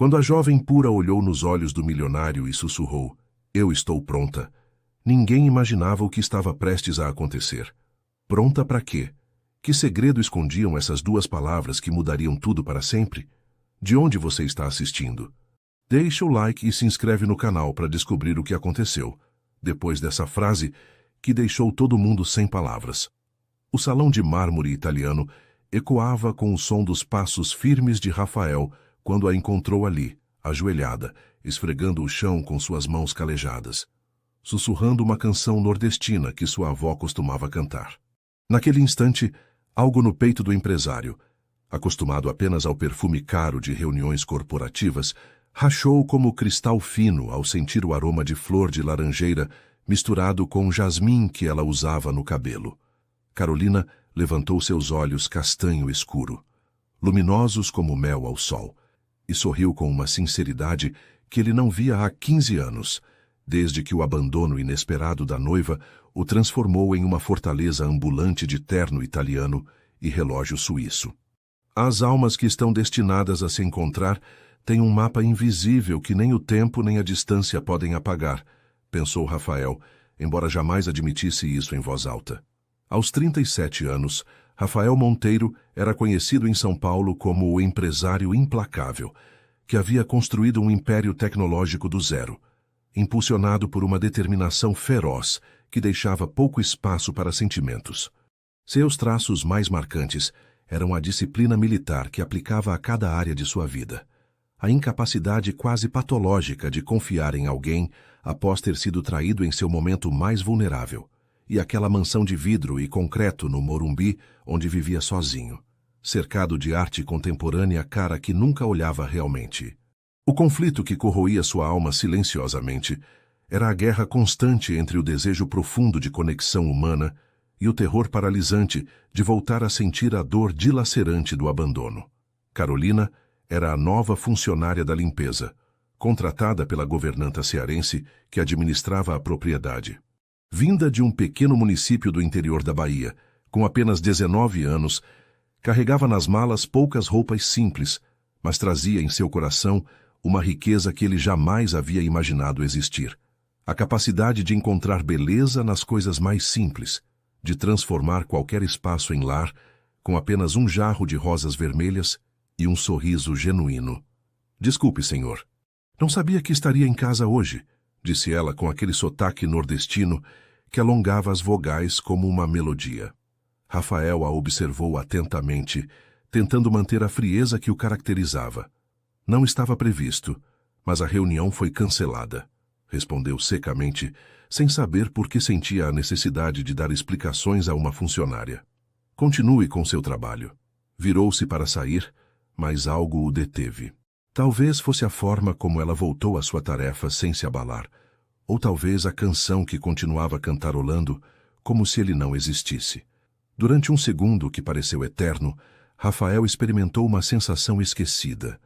Quando a jovem pura olhou nos olhos do milionário e sussurrou, "Eu estou pronta", ninguém imaginava o que estava prestes a acontecer. Pronta para quê? Que segredo escondiam essas duas palavras que mudariam tudo para sempre? De onde você está assistindo? Deixa o like e se inscreve no canal para descobrir o que aconteceu, depois dessa frase que deixou todo mundo sem palavras. O salão de mármore italiano ecoava com o som dos passos firmes de Rafael quando a encontrou ali, ajoelhada, esfregando o chão com suas mãos calejadas, sussurrando uma canção nordestina que sua avó costumava cantar. Naquele instante, algo no peito do empresário, acostumado apenas ao perfume caro de reuniões corporativas, rachou como cristal fino ao sentir o aroma de flor de laranjeira misturado com o jasmim que ela usava no cabelo. Carolina levantou seus olhos castanho escuro, luminosos como mel ao sol, e sorriu com uma sinceridade que ele não via há 15 anos, desde que o abandono inesperado da noiva o transformou em uma fortaleza ambulante de terno italiano e relógio suíço. As almas que estão destinadas a se encontrar têm um mapa invisível que nem o tempo nem a distância podem apagar, pensou Rafael, embora jamais admitisse isso em voz alta. Aos 37 anos, Rafael Monteiro era conhecido em São Paulo como o empresário implacável, que havia construído um império tecnológico do zero, impulsionado por uma determinação feroz que deixava pouco espaço para sentimentos. Seus traços mais marcantes eram a disciplina militar que aplicava a cada área de sua vida, a incapacidade quase patológica de confiar em alguém após ter sido traído em seu momento mais vulnerável, e aquela mansão de vidro e concreto no Morumbi onde vivia sozinho, cercado de arte contemporânea cara que nunca olhava realmente. O conflito que corroía sua alma silenciosamente era a guerra constante entre o desejo profundo de conexão humana e o terror paralisante de voltar a sentir a dor dilacerante do abandono. Carolina era a nova funcionária da limpeza, contratada pela governanta cearense que administrava a propriedade. Vinda de um pequeno município do interior da Bahia, com apenas 19 anos, carregava nas malas poucas roupas simples, mas trazia em seu coração uma riqueza que ele jamais havia imaginado existir. A capacidade de encontrar beleza nas coisas mais simples, de transformar qualquer espaço em lar com apenas um jarro de rosas vermelhas e um sorriso genuíno. "Desculpe, senhor. Não sabia que estaria em casa hoje", disse ela com aquele sotaque nordestino que alongava as vogais como uma melodia. Rafael a observou atentamente, tentando manter a frieza que o caracterizava. "Não estava previsto, mas a reunião foi cancelada", respondeu secamente, sem saber por que sentia a necessidade de dar explicações a uma funcionária. "Continue com seu trabalho." Virou-se para sair, mas algo o deteve. Talvez fosse a forma como ela voltou à sua tarefa sem se abalar, ou talvez a canção que continuava cantarolando, como se ele não existisse. Durante um segundo que pareceu eterno, Rafael experimentou uma sensação esquecida,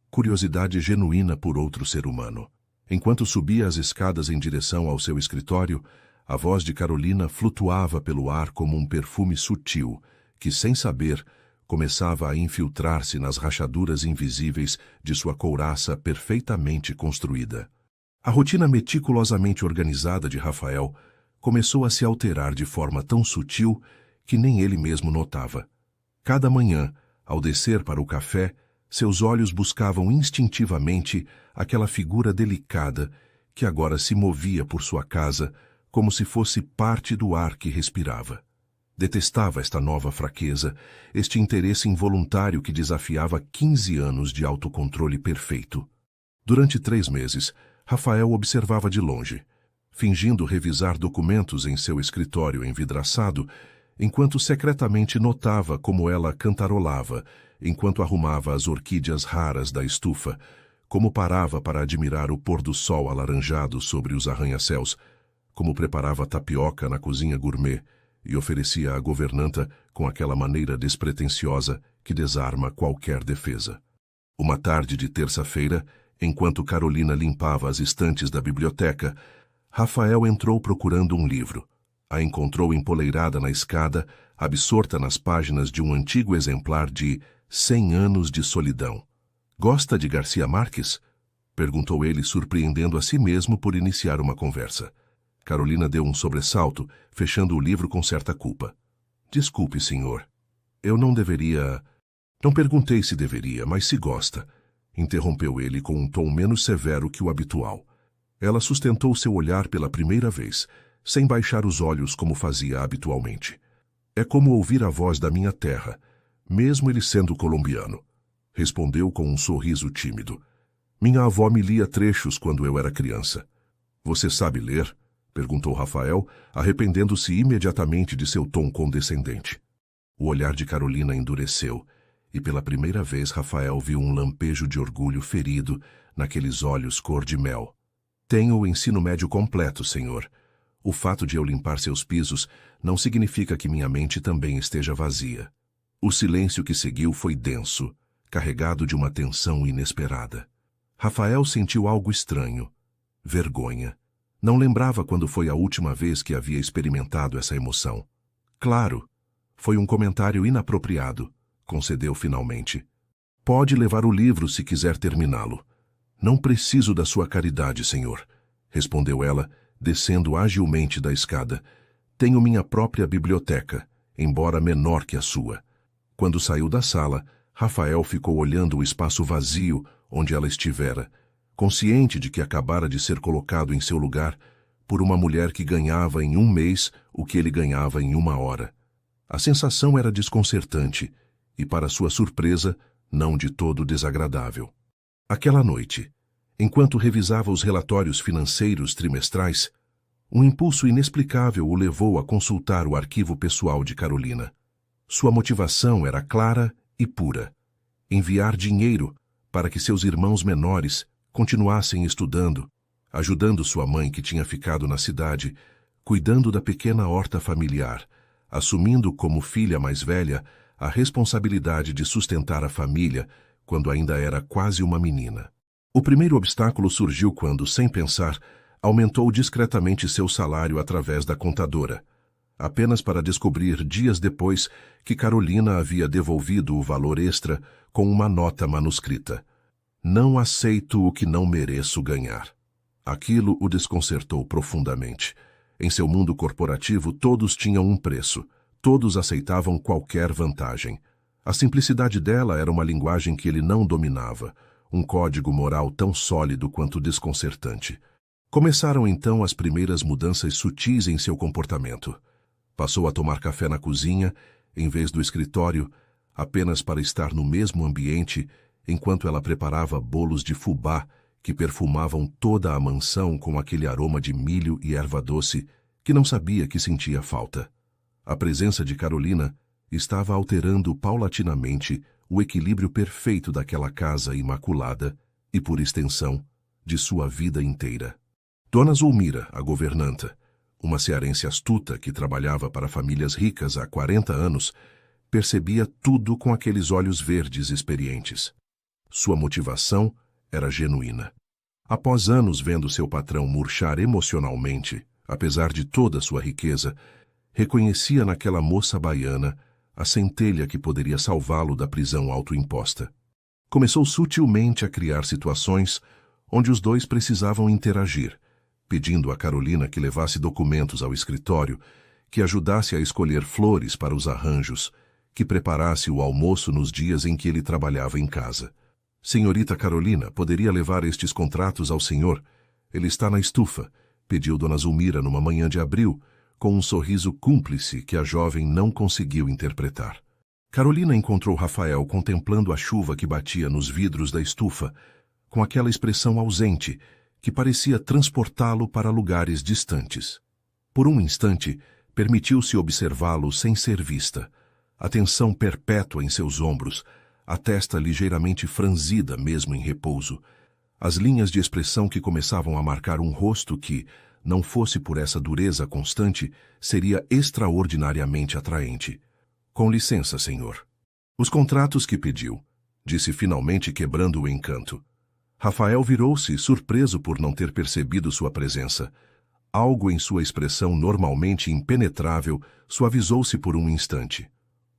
curiosidade genuína por outro ser humano. Enquanto subia as escadas em direção ao seu escritório, a voz de Carolina flutuava pelo ar como um perfume sutil, que, sem saber, começava a infiltrar-se nas rachaduras invisíveis de sua couraça perfeitamente construída. A rotina meticulosamente organizada de Rafael começou a se alterar de forma tão sutil que nem ele mesmo notava. Cada manhã, ao descer para o café, seus olhos buscavam instintivamente aquela figura delicada que agora se movia por sua casa como se fosse parte do ar que respirava. Detestava esta nova fraqueza, este interesse involuntário que desafiava 15 anos de autocontrole perfeito. Durante 3 meses, Rafael observava de longe, fingindo revisar documentos em seu escritório envidraçado, enquanto secretamente notava como ela cantarolava, enquanto arrumava as orquídeas raras da estufa, como parava para admirar o pôr do sol alaranjado sobre os arranha-céus, como preparava tapioca na cozinha gourmet e oferecia à governanta com aquela maneira despretensiosa que desarma qualquer defesa. Uma tarde de terça-feira, enquanto Carolina limpava as estantes da biblioteca, Rafael entrou procurando um livro. A encontrou empoleirada na escada, absorta nas páginas de um antigo exemplar de 100 anos de solidão. Gosta de Garcia Marques? Perguntou ele, surpreendendo a si mesmo por iniciar uma conversa. Carolina deu um sobressalto, fechando o livro com certa culpa. Desculpe, senhor. Eu não deveria... Não perguntei se deveria, mas se gosta. Interrompeu ele com um tom menos severo que o habitual. Ela sustentou seu olhar pela primeira vez, sem baixar os olhos como fazia habitualmente. É como ouvir a voz da minha terra, mesmo ele sendo colombiano. Respondeu com um sorriso tímido. Minha avó me lia trechos quando eu era criança. Você sabe ler? Perguntou Rafael, arrependendo-se imediatamente de seu tom condescendente. O olhar de Carolina endureceu, e pela primeira vez Rafael viu um lampejo de orgulho ferido naqueles olhos cor de mel. Tenho o ensino médio completo, senhor. O fato de eu limpar seus pisos não significa que minha mente também esteja vazia. O silêncio que seguiu foi denso, carregado de uma tensão inesperada. Rafael sentiu algo estranho. Vergonha. Não lembrava quando foi a última vez que havia experimentado essa emoção. Claro, foi um comentário inapropriado, concedeu finalmente. Pode levar o livro se quiser terminá-lo. Não preciso da sua caridade, senhor, respondeu ela, descendo agilmente da escada. Tenho minha própria biblioteca, embora menor que a sua. Quando saiu da sala, Rafael ficou olhando o espaço vazio onde ela estivera, consciente de que acabara de ser colocado em seu lugar por uma mulher que ganhava em um mês o que ele ganhava em uma hora. A sensação era desconcertante e, para sua surpresa, não de todo desagradável. Aquela noite, enquanto revisava os relatórios financeiros trimestrais, um impulso inexplicável o levou a consultar o arquivo pessoal de Carolina. Sua motivação era clara e pura: enviar dinheiro para que seus irmãos menores continuassem estudando, ajudando sua mãe que tinha ficado na cidade, cuidando da pequena horta familiar, assumindo como filha mais velha a responsabilidade de sustentar a família quando ainda era quase uma menina. O primeiro obstáculo surgiu quando, sem pensar, aumentou discretamente seu salário através da contadora, apenas para descobrir dias depois que Carolina havia devolvido o valor extra com uma nota manuscrita. Não aceito o que não mereço ganhar. Aquilo o desconcertou profundamente. Em seu mundo corporativo, todos tinham um preço. Todos aceitavam qualquer vantagem. A simplicidade dela era uma linguagem que ele não dominava, um código moral tão sólido quanto desconcertante. Começaram então as primeiras mudanças sutis em seu comportamento. Passou a tomar café na cozinha, em vez do escritório, apenas para estar no mesmo ambiente enquanto ela preparava bolos de fubá que perfumavam toda a mansão com aquele aroma de milho e erva doce que não sabia que sentia falta. A presença de Carolina estava alterando paulatinamente o equilíbrio perfeito daquela casa imaculada e, por extensão, de sua vida inteira. Dona Zulmira, a governanta, uma cearense astuta que trabalhava para famílias ricas há 40 anos, percebia tudo com aqueles olhos verdes experientes. Sua motivação era genuína. Após anos vendo seu patrão murchar emocionalmente, apesar de toda sua riqueza, reconhecia naquela moça baiana a centelha que poderia salvá-lo da prisão autoimposta. Começou sutilmente a criar situações onde os dois precisavam interagir, pedindo a Carolina que levasse documentos ao escritório, que ajudasse a escolher flores para os arranjos, que preparasse o almoço nos dias em que ele trabalhava em casa. Senhorita Carolina, poderia levar estes contratos ao senhor? Ele está na estufa, pediu Dona Zulmira numa manhã de abril, com um sorriso cúmplice que a jovem não conseguiu interpretar. Carolina encontrou Rafael contemplando a chuva que batia nos vidros da estufa, com aquela expressão ausente que parecia transportá-lo para lugares distantes. Por um instante, permitiu-se observá-lo sem ser vista, a tensão perpétua em seus ombros, a testa ligeiramente franzida mesmo em repouso, as linhas de expressão que começavam a marcar um rosto que, não fosse por essa dureza constante, seria extraordinariamente atraente. Com licença, senhor. Os contratos que pediu, disse finalmente quebrando o encanto. Rafael virou-se, surpreso por não ter percebido sua presença. Algo em sua expressão normalmente impenetrável suavizou-se por um instante.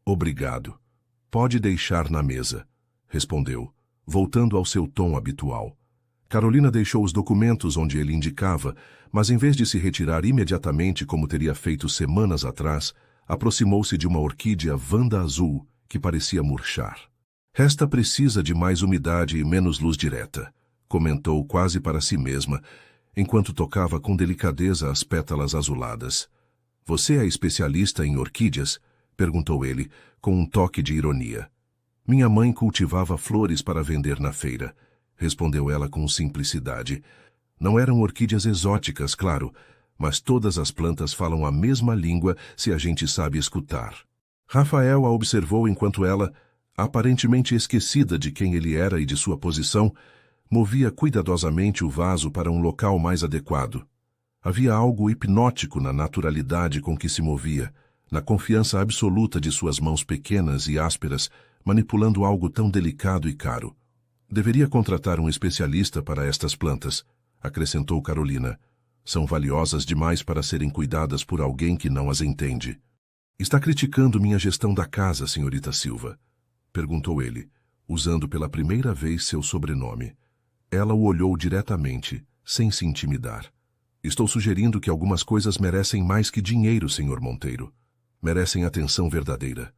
Obrigado. Pode deixar na mesa, respondeu, voltando ao seu tom habitual. Carolina deixou os documentos onde ele indicava, mas em vez de se retirar imediatamente como teria feito semanas atrás, aproximou-se de uma orquídea Vanda azul que parecia murchar. Esta precisa de mais umidade e menos luz direta, comentou quase para si mesma, enquanto tocava com delicadeza as pétalas azuladas. Você é especialista em orquídeas? Perguntou ele, com um toque de ironia. Minha mãe cultivava flores para vender na feira, respondeu ela com simplicidade. Não eram orquídeas exóticas, claro, mas todas as plantas falam a mesma língua se a gente sabe escutar. Rafael a observou enquanto ela, aparentemente esquecida de quem ele era e de sua posição, movia cuidadosamente o vaso para um local mais adequado. Havia algo hipnótico na naturalidade com que se movia, na confiança absoluta de suas mãos pequenas e ásperas, manipulando algo tão delicado e caro. Deveria contratar um especialista para estas plantas, acrescentou Carolina. São valiosas demais para serem cuidadas por alguém que não as entende. Está criticando minha gestão da casa, senhorita Silva? Perguntou ele, usando pela primeira vez seu sobrenome. Ela o olhou diretamente, sem se intimidar. Estou sugerindo que algumas coisas merecem mais que dinheiro, senhor Monteiro. Merecem atenção verdadeira.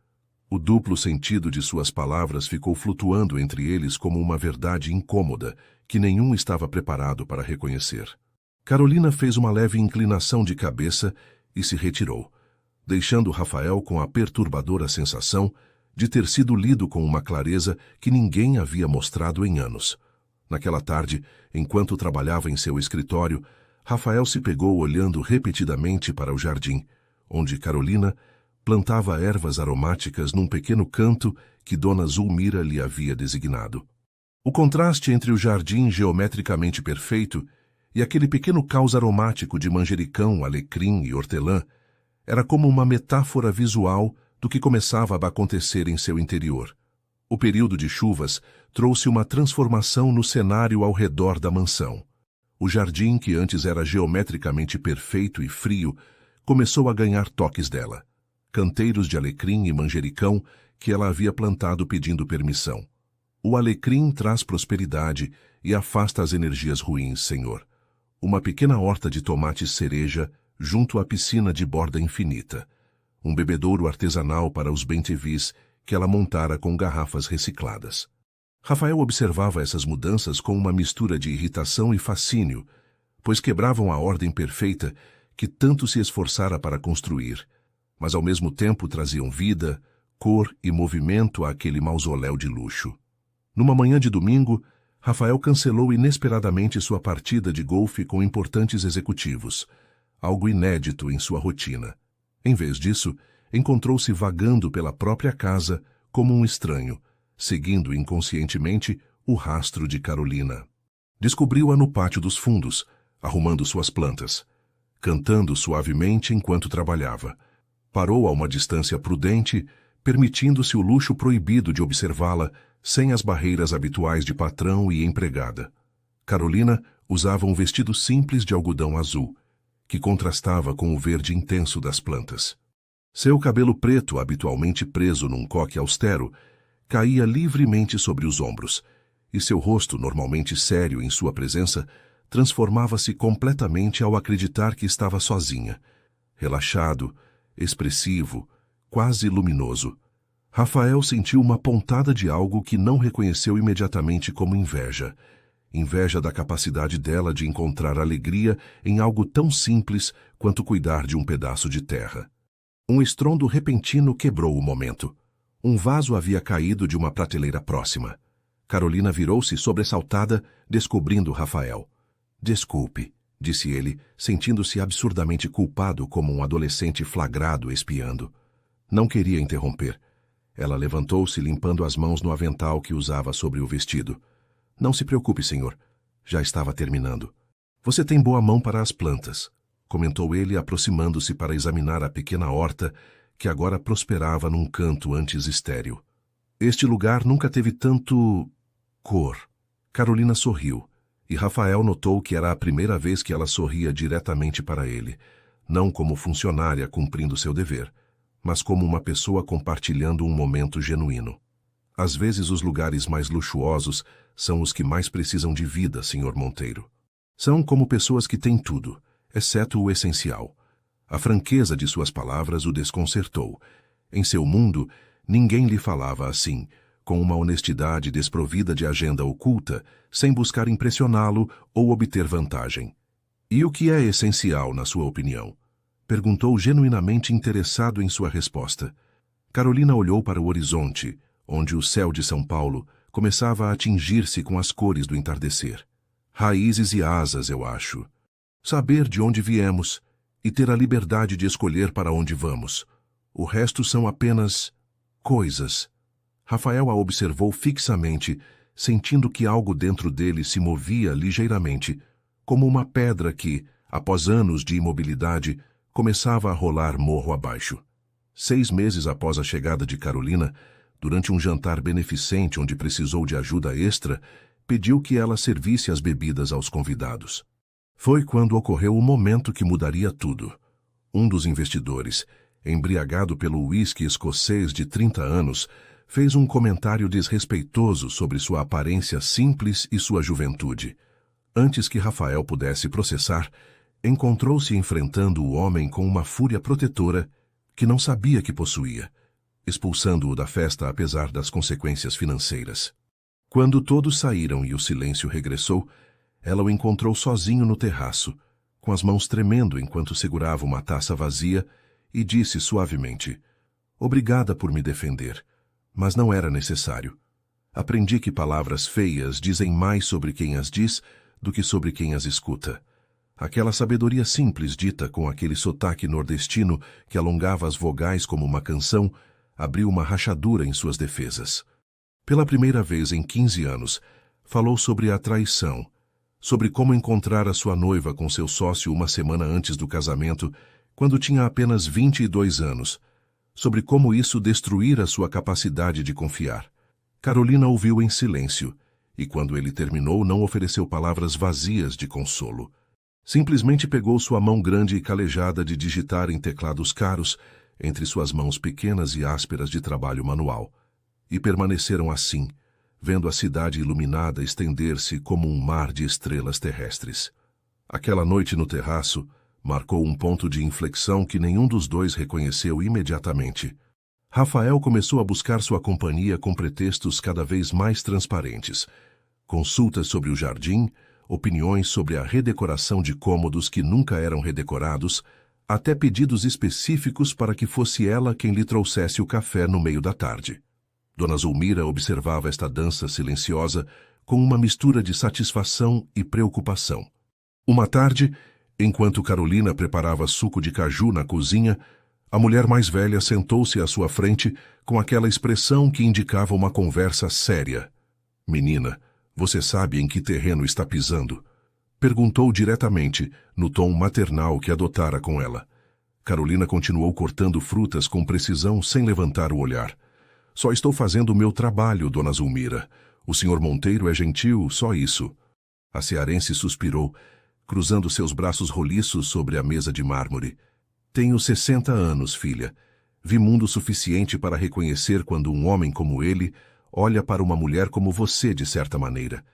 O duplo sentido de suas palavras ficou flutuando entre eles como uma verdade incômoda, que nenhum estava preparado para reconhecer. Carolina fez uma leve inclinação de cabeça e se retirou, deixando Rafael com a perturbadora sensação de ter sido lido com uma clareza que ninguém havia mostrado em anos. Naquela tarde, enquanto trabalhava em seu escritório, Rafael se pegou olhando repetidamente para o jardim, onde Carolina plantava ervas aromáticas num pequeno canto que Dona Zulmira lhe havia designado. O contraste entre o jardim geometricamente perfeito e aquele pequeno caos aromático de manjericão, alecrim e hortelã era como uma metáfora visual do que começava a acontecer em seu interior. O período de chuvas trouxe uma transformação no cenário ao redor da mansão. O jardim, que antes era geometricamente perfeito e frio, começou a ganhar toques dela. Canteiros de alecrim e manjericão que ela havia plantado pedindo permissão. O alecrim traz prosperidade e afasta as energias ruins, senhor. Uma pequena horta de tomates cereja junto à piscina de borda infinita. Um bebedouro artesanal para os bem-te-vis que ela montara com garrafas recicladas. Rafael observava essas mudanças com uma mistura de irritação e fascínio, pois quebravam a ordem perfeita que tanto se esforçara para construir, mas ao mesmo tempo traziam vida, cor e movimento àquele mausoléu de luxo. Numa manhã de domingo, Rafael cancelou inesperadamente sua partida de golfe com importantes executivos, algo inédito em sua rotina. Em vez disso, encontrou-se vagando pela própria casa como um estranho, seguindo inconscientemente o rastro de Carolina. Descobriu-a no pátio dos fundos, arrumando suas plantas, cantando suavemente enquanto trabalhava. Parou a uma distância prudente, permitindo-se o luxo proibido de observá-la sem as barreiras habituais de patrão e empregada. Carolina usava um vestido simples de algodão azul, que contrastava com o verde intenso das plantas. Seu cabelo preto, habitualmente preso num coque austero, caía livremente sobre os ombros, e seu rosto, normalmente sério em sua presença, transformava-se completamente ao acreditar que estava sozinha, relaxado, expressivo, quase luminoso. Rafael sentiu uma pontada de algo que não reconheceu imediatamente como inveja. Inveja da capacidade dela de encontrar alegria em algo tão simples quanto cuidar de um pedaço de terra. Um estrondo repentino quebrou o momento. Um vaso havia caído de uma prateleira próxima. Carolina virou-se sobressaltada, descobrindo Rafael. Desculpe, disse ele, sentindo-se absurdamente culpado como um adolescente flagrado espiando. Não queria interromper. Ela levantou-se limpando as mãos no avental que usava sobre o vestido. Não se preocupe, senhor. Já estava terminando. Você tem boa mão para as plantas, comentou ele, aproximando-se para examinar a pequena horta que agora prosperava num canto antes estéril. Este lugar nunca teve tanto cor. Carolina sorriu, e Rafael notou que era a primeira vez que ela sorria diretamente para ele, não como funcionária cumprindo seu dever, mas como uma pessoa compartilhando um momento genuíno. Às vezes os lugares mais luxuosos são os que mais precisam de vida, Sr. Monteiro. São como pessoas que têm tudo, exceto o essencial. A franqueza de suas palavras o desconcertou. Em seu mundo, ninguém lhe falava assim, com uma honestidade desprovida de agenda oculta, sem buscar impressioná-lo ou obter vantagem. E o que é essencial, na sua opinião? Perguntou genuinamente interessado em sua resposta. Carolina olhou para o horizonte, onde o céu de São Paulo começava a tingir-se com as cores do entardecer. Raízes e asas, eu acho. Saber de onde viemos e ter a liberdade de escolher para onde vamos. O resto são apenas coisas. Rafael a observou fixamente, sentindo que algo dentro dele se movia ligeiramente, como uma pedra que, após anos de imobilidade, começava a rolar morro abaixo. 6 meses após a chegada de Carolina, durante um jantar beneficente onde precisou de ajuda extra, pediu que ela servisse as bebidas aos convidados. Foi quando ocorreu o momento que mudaria tudo. Um dos investidores, embriagado pelo uísque escocês de 30 anos, fez um comentário desrespeitoso sobre sua aparência simples e sua juventude. Antes que Rafael pudesse processar, encontrou-se enfrentando o homem com uma fúria protetora que não sabia que possuía, expulsando-o da festa apesar das consequências financeiras. Quando todos saíram e o silêncio regressou, ela o encontrou sozinho no terraço, com as mãos tremendo enquanto segurava uma taça vazia, e disse suavemente: "Obrigada por me defender, mas não era necessário. Aprendi que palavras feias dizem mais sobre quem as diz do que sobre quem as escuta." Aquela sabedoria simples dita com aquele sotaque nordestino que alongava as vogais como uma canção, abriu uma rachadura em suas defesas. Pela primeira vez em 15 anos, falou sobre a traição, sobre como encontrar a sua noiva com seu sócio uma semana antes do casamento, quando tinha apenas 22 anos, sobre como isso destruíra sua capacidade de confiar. Carolina ouviu em silêncio, e quando ele terminou não ofereceu palavras vazias de consolo. Simplesmente pegou sua mão grande e calejada de digitar em teclados caros, entre suas mãos pequenas e ásperas de trabalho manual, e permaneceram assim, vendo a cidade iluminada estender-se como um mar de estrelas terrestres. Aquela noite no terraço marcou um ponto de inflexão que nenhum dos dois reconheceu imediatamente. Rafael começou a buscar sua companhia com pretextos cada vez mais transparentes. Consultas sobre o jardim, opiniões sobre a redecoração de cômodos que nunca eram redecorados, até pedidos específicos para que fosse ela quem lhe trouxesse o café no meio da tarde. Dona Zulmira observava esta dança silenciosa com uma mistura de satisfação e preocupação. Uma tarde, enquanto Carolina preparava suco de caju na cozinha, a mulher mais velha sentou-se à sua frente com aquela expressão que indicava uma conversa séria. "Menina, você sabe em que terreno está pisando?" Perguntou diretamente, no tom maternal que adotara com ela. Carolina continuou cortando frutas com precisão sem levantar o olhar. "Só estou fazendo o meu trabalho, Dona Zulmira. O Sr. Monteiro é gentil, só isso." A cearense suspirou, cruzando seus braços roliços sobre a mesa de mármore. "Tenho 60 anos, filha. Vi mundo suficiente para reconhecer quando um homem como ele olha para uma mulher como você, de certa maneira.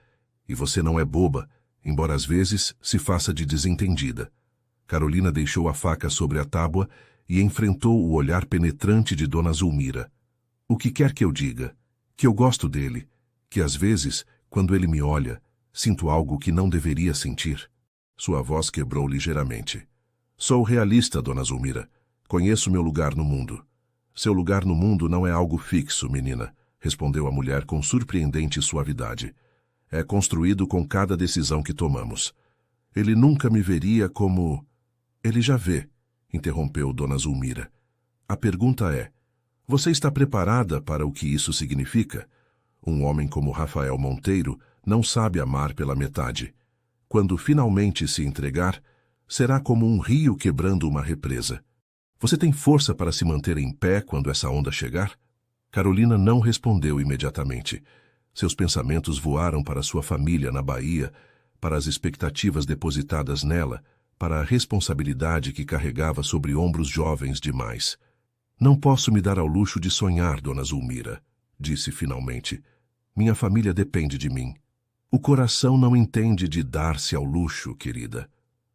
E você não é boba, embora às vezes se faça de desentendida." Carolina deixou a faca sobre a tábua e enfrentou o olhar penetrante de Dona Zulmira. "O que quer que eu diga? Que eu gosto dele, que às vezes, quando ele me olha, sinto algo que não deveria sentir." Sua voz quebrou ligeiramente. "Sou realista, Dona Zulmira. Conheço meu lugar no mundo." "Seu lugar no mundo não é algo fixo, menina," respondeu a mulher com surpreendente suavidade. "É construído com cada decisão que tomamos. Ele nunca me veria como..." "Ele já vê," interrompeu Dona Zulmira. "A pergunta é, você está preparada para o que isso significa? Um homem como Rafael Monteiro não sabe amar pela metade. Quando finalmente se entregar, será como um rio quebrando uma represa. Você tem força para se manter em pé quando essa onda chegar?" Carolina não respondeu imediatamente. Seus pensamentos voaram para sua família na Bahia, para as expectativas depositadas nela, para a responsabilidade que carregava sobre ombros jovens demais. "Não posso me dar ao luxo de sonhar, Dona Zulmira," disse finalmente. Minha família depende de mim. O coração não entende de dar-se ao luxo, querida,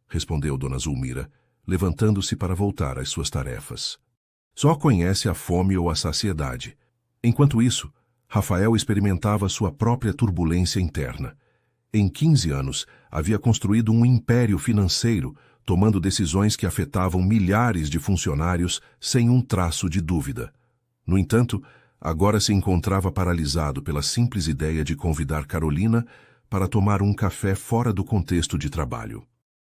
respondeu Dona Zulmira, levantando-se para voltar às suas tarefas. Só conhece a fome ou a saciedade. Enquanto isso, Rafael experimentava sua própria turbulência interna. Em 15 anos, havia construído um império financeiro, tomando decisões que afetavam milhares de funcionários sem um traço de dúvida. No entanto, agora se encontrava paralisado pela simples ideia de convidar Carolina para tomar um café fora do contexto de trabalho.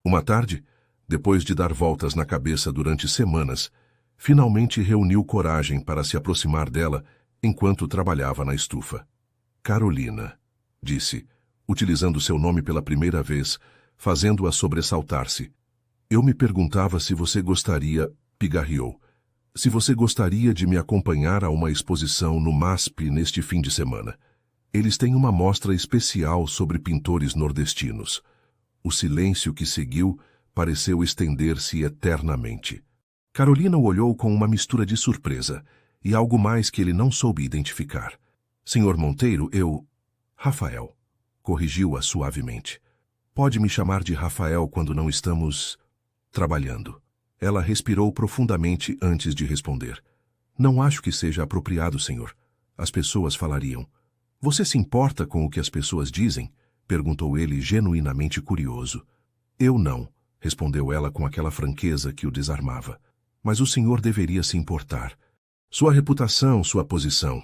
Uma tarde, depois de dar voltas na cabeça durante semanas, finalmente reuniu coragem para se aproximar dela enquanto trabalhava na estufa. Carolina, disse, utilizando seu nome pela primeira vez, fazendo-a sobressaltar-se. Eu me perguntava se você gostaria, pigarreou, se você gostaria de me acompanhar a uma exposição no MASP neste fim de semana. Eles têm uma mostra especial sobre pintores nordestinos. O silêncio que seguiu pareceu estender-se eternamente. Carolina o olhou com uma mistura de surpresa e algo mais que ele não soube identificar. Senhor Monteiro, Rafael, corrigiu-a suavemente. Pode me chamar de Rafael quando não estamos trabalhando. Ela respirou profundamente antes de responder. Não acho que seja apropriado, senhor. As pessoas falariam. Você se importa com o que as pessoas dizem? Perguntou ele, genuinamente curioso. Eu não, respondeu ela com aquela franqueza que o desarmava. Mas o senhor deveria se importar. Sua reputação, sua posição.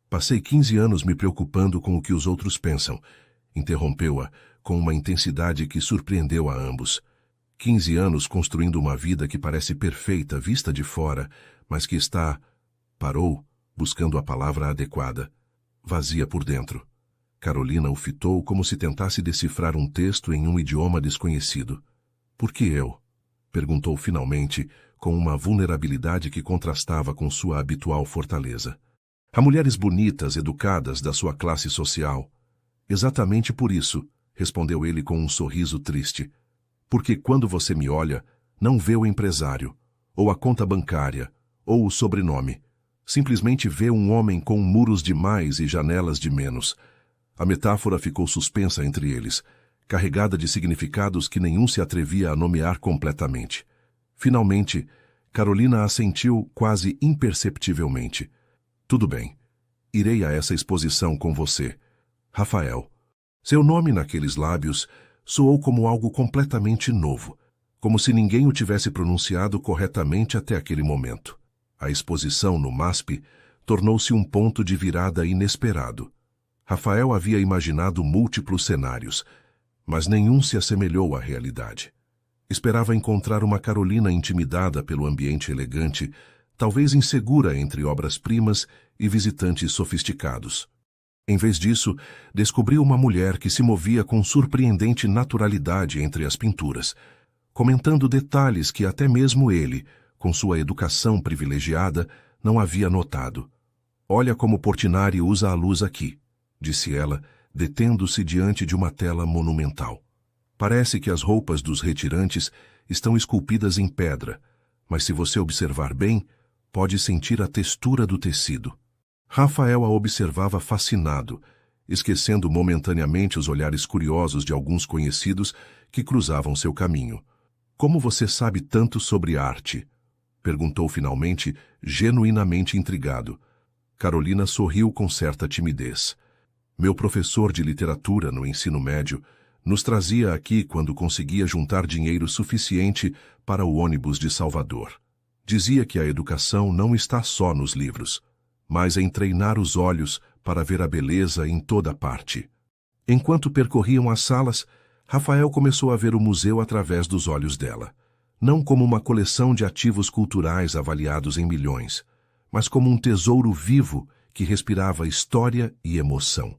Passei 15 anos me preocupando com o que os outros pensam. Interrompeu-a com uma intensidade que surpreendeu a ambos. 15 anos construindo uma vida que parece perfeita vista de fora, mas que está... Parou, buscando a palavra adequada. Vazia por dentro. Carolina o fitou como se tentasse decifrar um texto em um idioma desconhecido. Por que eu? Perguntou finalmente, com uma vulnerabilidade que contrastava com sua habitual fortaleza. Há mulheres bonitas, educadas da sua classe social. Exatamente por isso, respondeu ele com um sorriso triste. Porque quando você me olha, não vê o empresário, ou a conta bancária, ou o sobrenome. Simplesmente vê um homem com muros de mais e janelas de menos. A metáfora ficou suspensa entre eles, carregada de significados que nenhum se atrevia a nomear completamente. Finalmente, Carolina assentiu quase imperceptivelmente. Tudo bem. Irei a essa exposição com você. Rafael. Seu nome naqueles lábios soou como algo completamente novo, como se ninguém o tivesse pronunciado corretamente até aquele momento. A exposição no MASP tornou-se um ponto de virada inesperado. Rafael havia imaginado múltiplos cenários, mas nenhum se assemelhou à realidade. Esperava encontrar uma Carolina intimidada pelo ambiente elegante, talvez insegura entre obras-primas e visitantes sofisticados. Em vez disso, descobriu uma mulher que se movia com surpreendente naturalidade entre as pinturas, comentando detalhes que até mesmo ele, com sua educação privilegiada, não havia notado. Olha como Portinari usa a luz aqui, disse ela, detendo-se diante de uma tela monumental. Parece que as roupas dos retirantes estão esculpidas em pedra, mas se você observar bem, pode sentir a textura do tecido. Rafael a observava fascinado, esquecendo momentaneamente os olhares curiosos de alguns conhecidos que cruzavam seu caminho. Como você sabe tanto sobre arte? Perguntou finalmente, genuinamente intrigado. Carolina sorriu com certa timidez. Meu professor de literatura no ensino médio nos trazia aqui quando conseguia juntar dinheiro suficiente para o ônibus de Salvador. Dizia que a educação não está só nos livros, mas em treinar os olhos para ver a beleza em toda parte. Enquanto percorriam as salas, Rafael começou a ver o museu através dos olhos dela, não como uma coleção de ativos culturais avaliados em milhões, mas como um tesouro vivo que respirava história e emoção.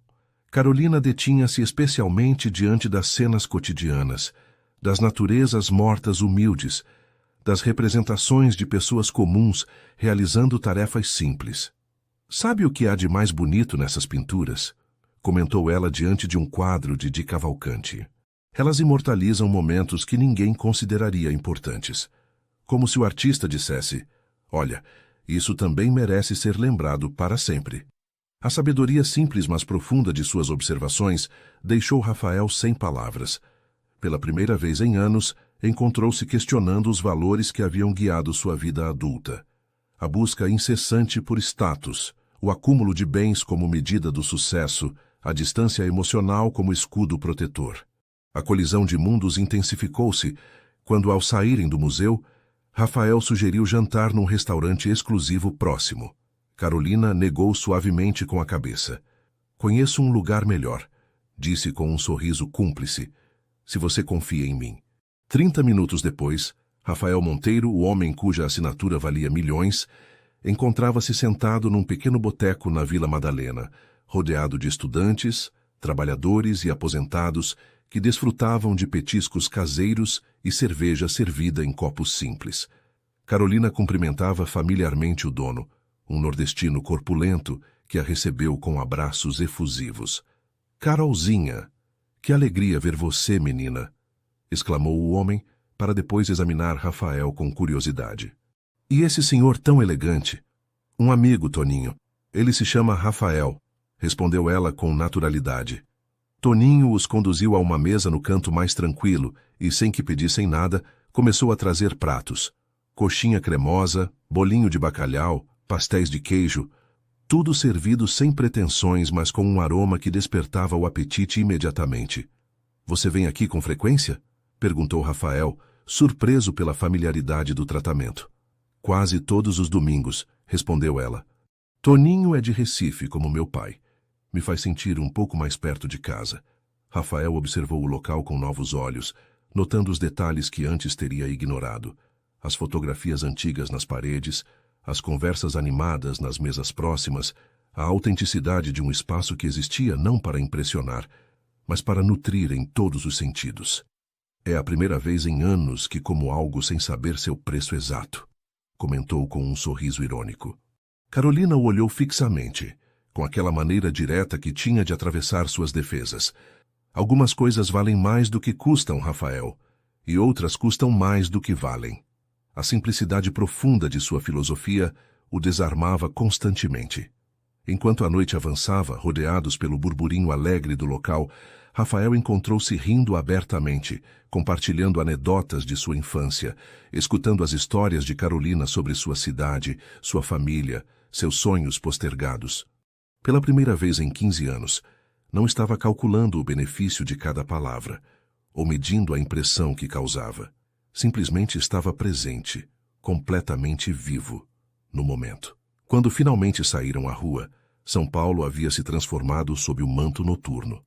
Carolina detinha-se especialmente diante das cenas cotidianas, das naturezas mortas humildes, das representações de pessoas comuns realizando tarefas simples. Sabe o que há de mais bonito nessas pinturas? Comentou ela diante de um quadro de Di Cavalcanti. Elas imortalizam momentos que ninguém consideraria importantes. Como se o artista dissesse, olha, isso também merece ser lembrado para sempre. A sabedoria simples, mas profunda de suas observações deixou Rafael sem palavras. Pela primeira vez em anos, encontrou-se questionando os valores que haviam guiado sua vida adulta. A busca incessante por status, o acúmulo de bens como medida do sucesso, a distância emocional como escudo protetor. A colisão de mundos intensificou-se quando, ao saírem do museu, Rafael sugeriu jantar num restaurante exclusivo próximo. Carolina negou suavemente com a cabeça. Conheço um lugar melhor, disse com um sorriso cúmplice, se você confia em mim. 30 minutos depois, Rafael Monteiro, o homem cuja assinatura valia milhões, encontrava-se sentado num pequeno boteco na Vila Madalena, rodeado de estudantes, trabalhadores e aposentados que desfrutavam de petiscos caseiros e cerveja servida em copos simples. Carolina cumprimentava familiarmente o dono, um nordestino corpulento que a recebeu com abraços efusivos. "Carolzinha, que alegria ver você, menina!" exclamou o homem, para depois examinar Rafael com curiosidade. "E esse senhor tão elegante?" "Um amigo, Toninho. Ele se chama Rafael", respondeu ela com naturalidade. Toninho os conduziu a uma mesa no canto mais tranquilo e, sem que pedissem nada, começou a trazer pratos. Coxinha cremosa, bolinho de bacalhau, pastéis de queijo, tudo servido sem pretensões, mas com um aroma que despertava o apetite imediatamente. "Você vem aqui com frequência?" perguntou Rafael, surpreso pela familiaridade do tratamento. "Quase todos os domingos", respondeu ela. "Toninho é de Recife, como meu pai. Me faz sentir um pouco mais perto de casa." Rafael observou o local com novos olhos, notando os detalhes que antes teria ignorado. As fotografias antigas nas paredes, as conversas animadas nas mesas próximas, a autenticidade de um espaço que existia não para impressionar, mas para nutrir em todos os sentidos. "É a primeira vez em anos que como algo sem saber seu preço exato", comentou com um sorriso irônico. Carolina o olhou fixamente, com aquela maneira direta que tinha de atravessar suas defesas. "Algumas coisas valem mais do que custam, Rafael, e outras custam mais do que valem." A simplicidade profunda de sua filosofia o desarmava constantemente. Enquanto a noite avançava, rodeados pelo burburinho alegre do local, Rafael encontrou-se rindo abertamente, compartilhando anedotas de sua infância, escutando as histórias de Carolina sobre sua cidade, sua família, seus sonhos postergados. Pela primeira vez em 15 anos, não estava calculando o benefício de cada palavra, ou medindo a impressão que causava. Simplesmente estava presente, completamente vivo, no momento. Quando finalmente saíram à rua, São Paulo havia se transformado sob o manto noturno.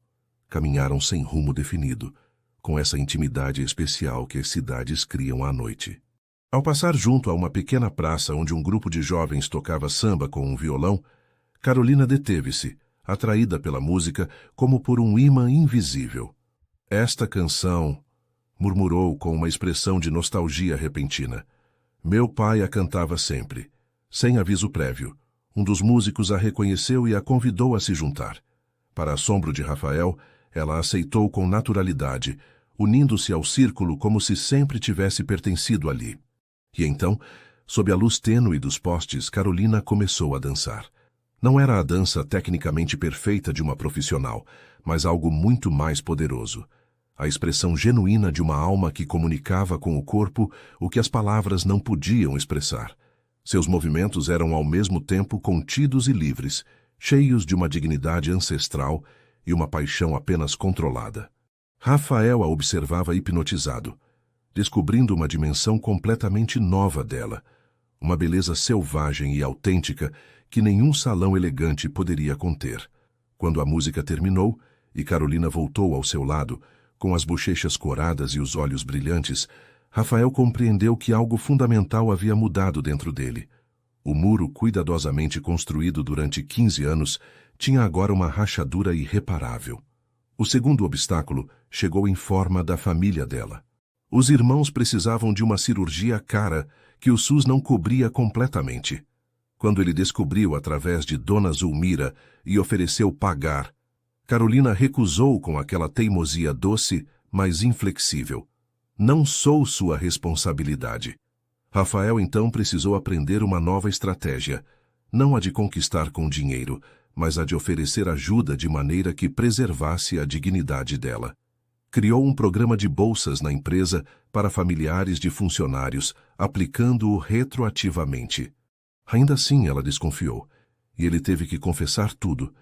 Caminharam sem rumo definido, com essa intimidade especial que as cidades criam à noite. Ao passar junto a uma pequena praça onde um grupo de jovens tocava samba com um violão, Carolina deteve-se, atraída pela música como por um ímã invisível. "Esta canção", murmurou com uma expressão de nostalgia repentina. "Meu pai a cantava sempre, sem aviso prévio. Um dos músicos a reconheceu e a convidou a se juntar. Para assombro de Rafael, ela aceitou com naturalidade, unindo-se ao círculo como se sempre tivesse pertencido ali. E então, sob a luz tênue dos postes, Carolina começou a dançar. Não era a dança tecnicamente perfeita de uma profissional, mas algo muito mais poderoso. A expressão genuína de uma alma que comunicava com o corpo o que as palavras não podiam expressar. Seus movimentos eram ao mesmo tempo contidos e livres, cheios de uma dignidade ancestral e uma paixão apenas controlada. Rafael a observava hipnotizado, descobrindo uma dimensão completamente nova dela, uma beleza selvagem e autêntica que nenhum salão elegante poderia conter. Quando a música terminou e Carolina voltou ao seu lado, com as bochechas coradas e os olhos brilhantes, Rafael compreendeu que algo fundamental havia mudado dentro dele. O muro cuidadosamente construído durante 15 anos tinha agora uma rachadura irreparável. O segundo obstáculo chegou em forma da família dela. Os irmãos precisavam de uma cirurgia cara que o SUS não cobria completamente. Quando ele descobriu através de Dona Zulmira e ofereceu pagar, Carolina recusou com aquela teimosia doce, mas inflexível. "Não sou sua responsabilidade." Rafael então precisou aprender uma nova estratégia, não a de conquistar com dinheiro, mas a de oferecer ajuda de maneira que preservasse a dignidade dela. Criou um programa de bolsas na empresa para familiares de funcionários, aplicando-o retroativamente. Ainda assim, ela desconfiou, e ele teve que confessar tudo,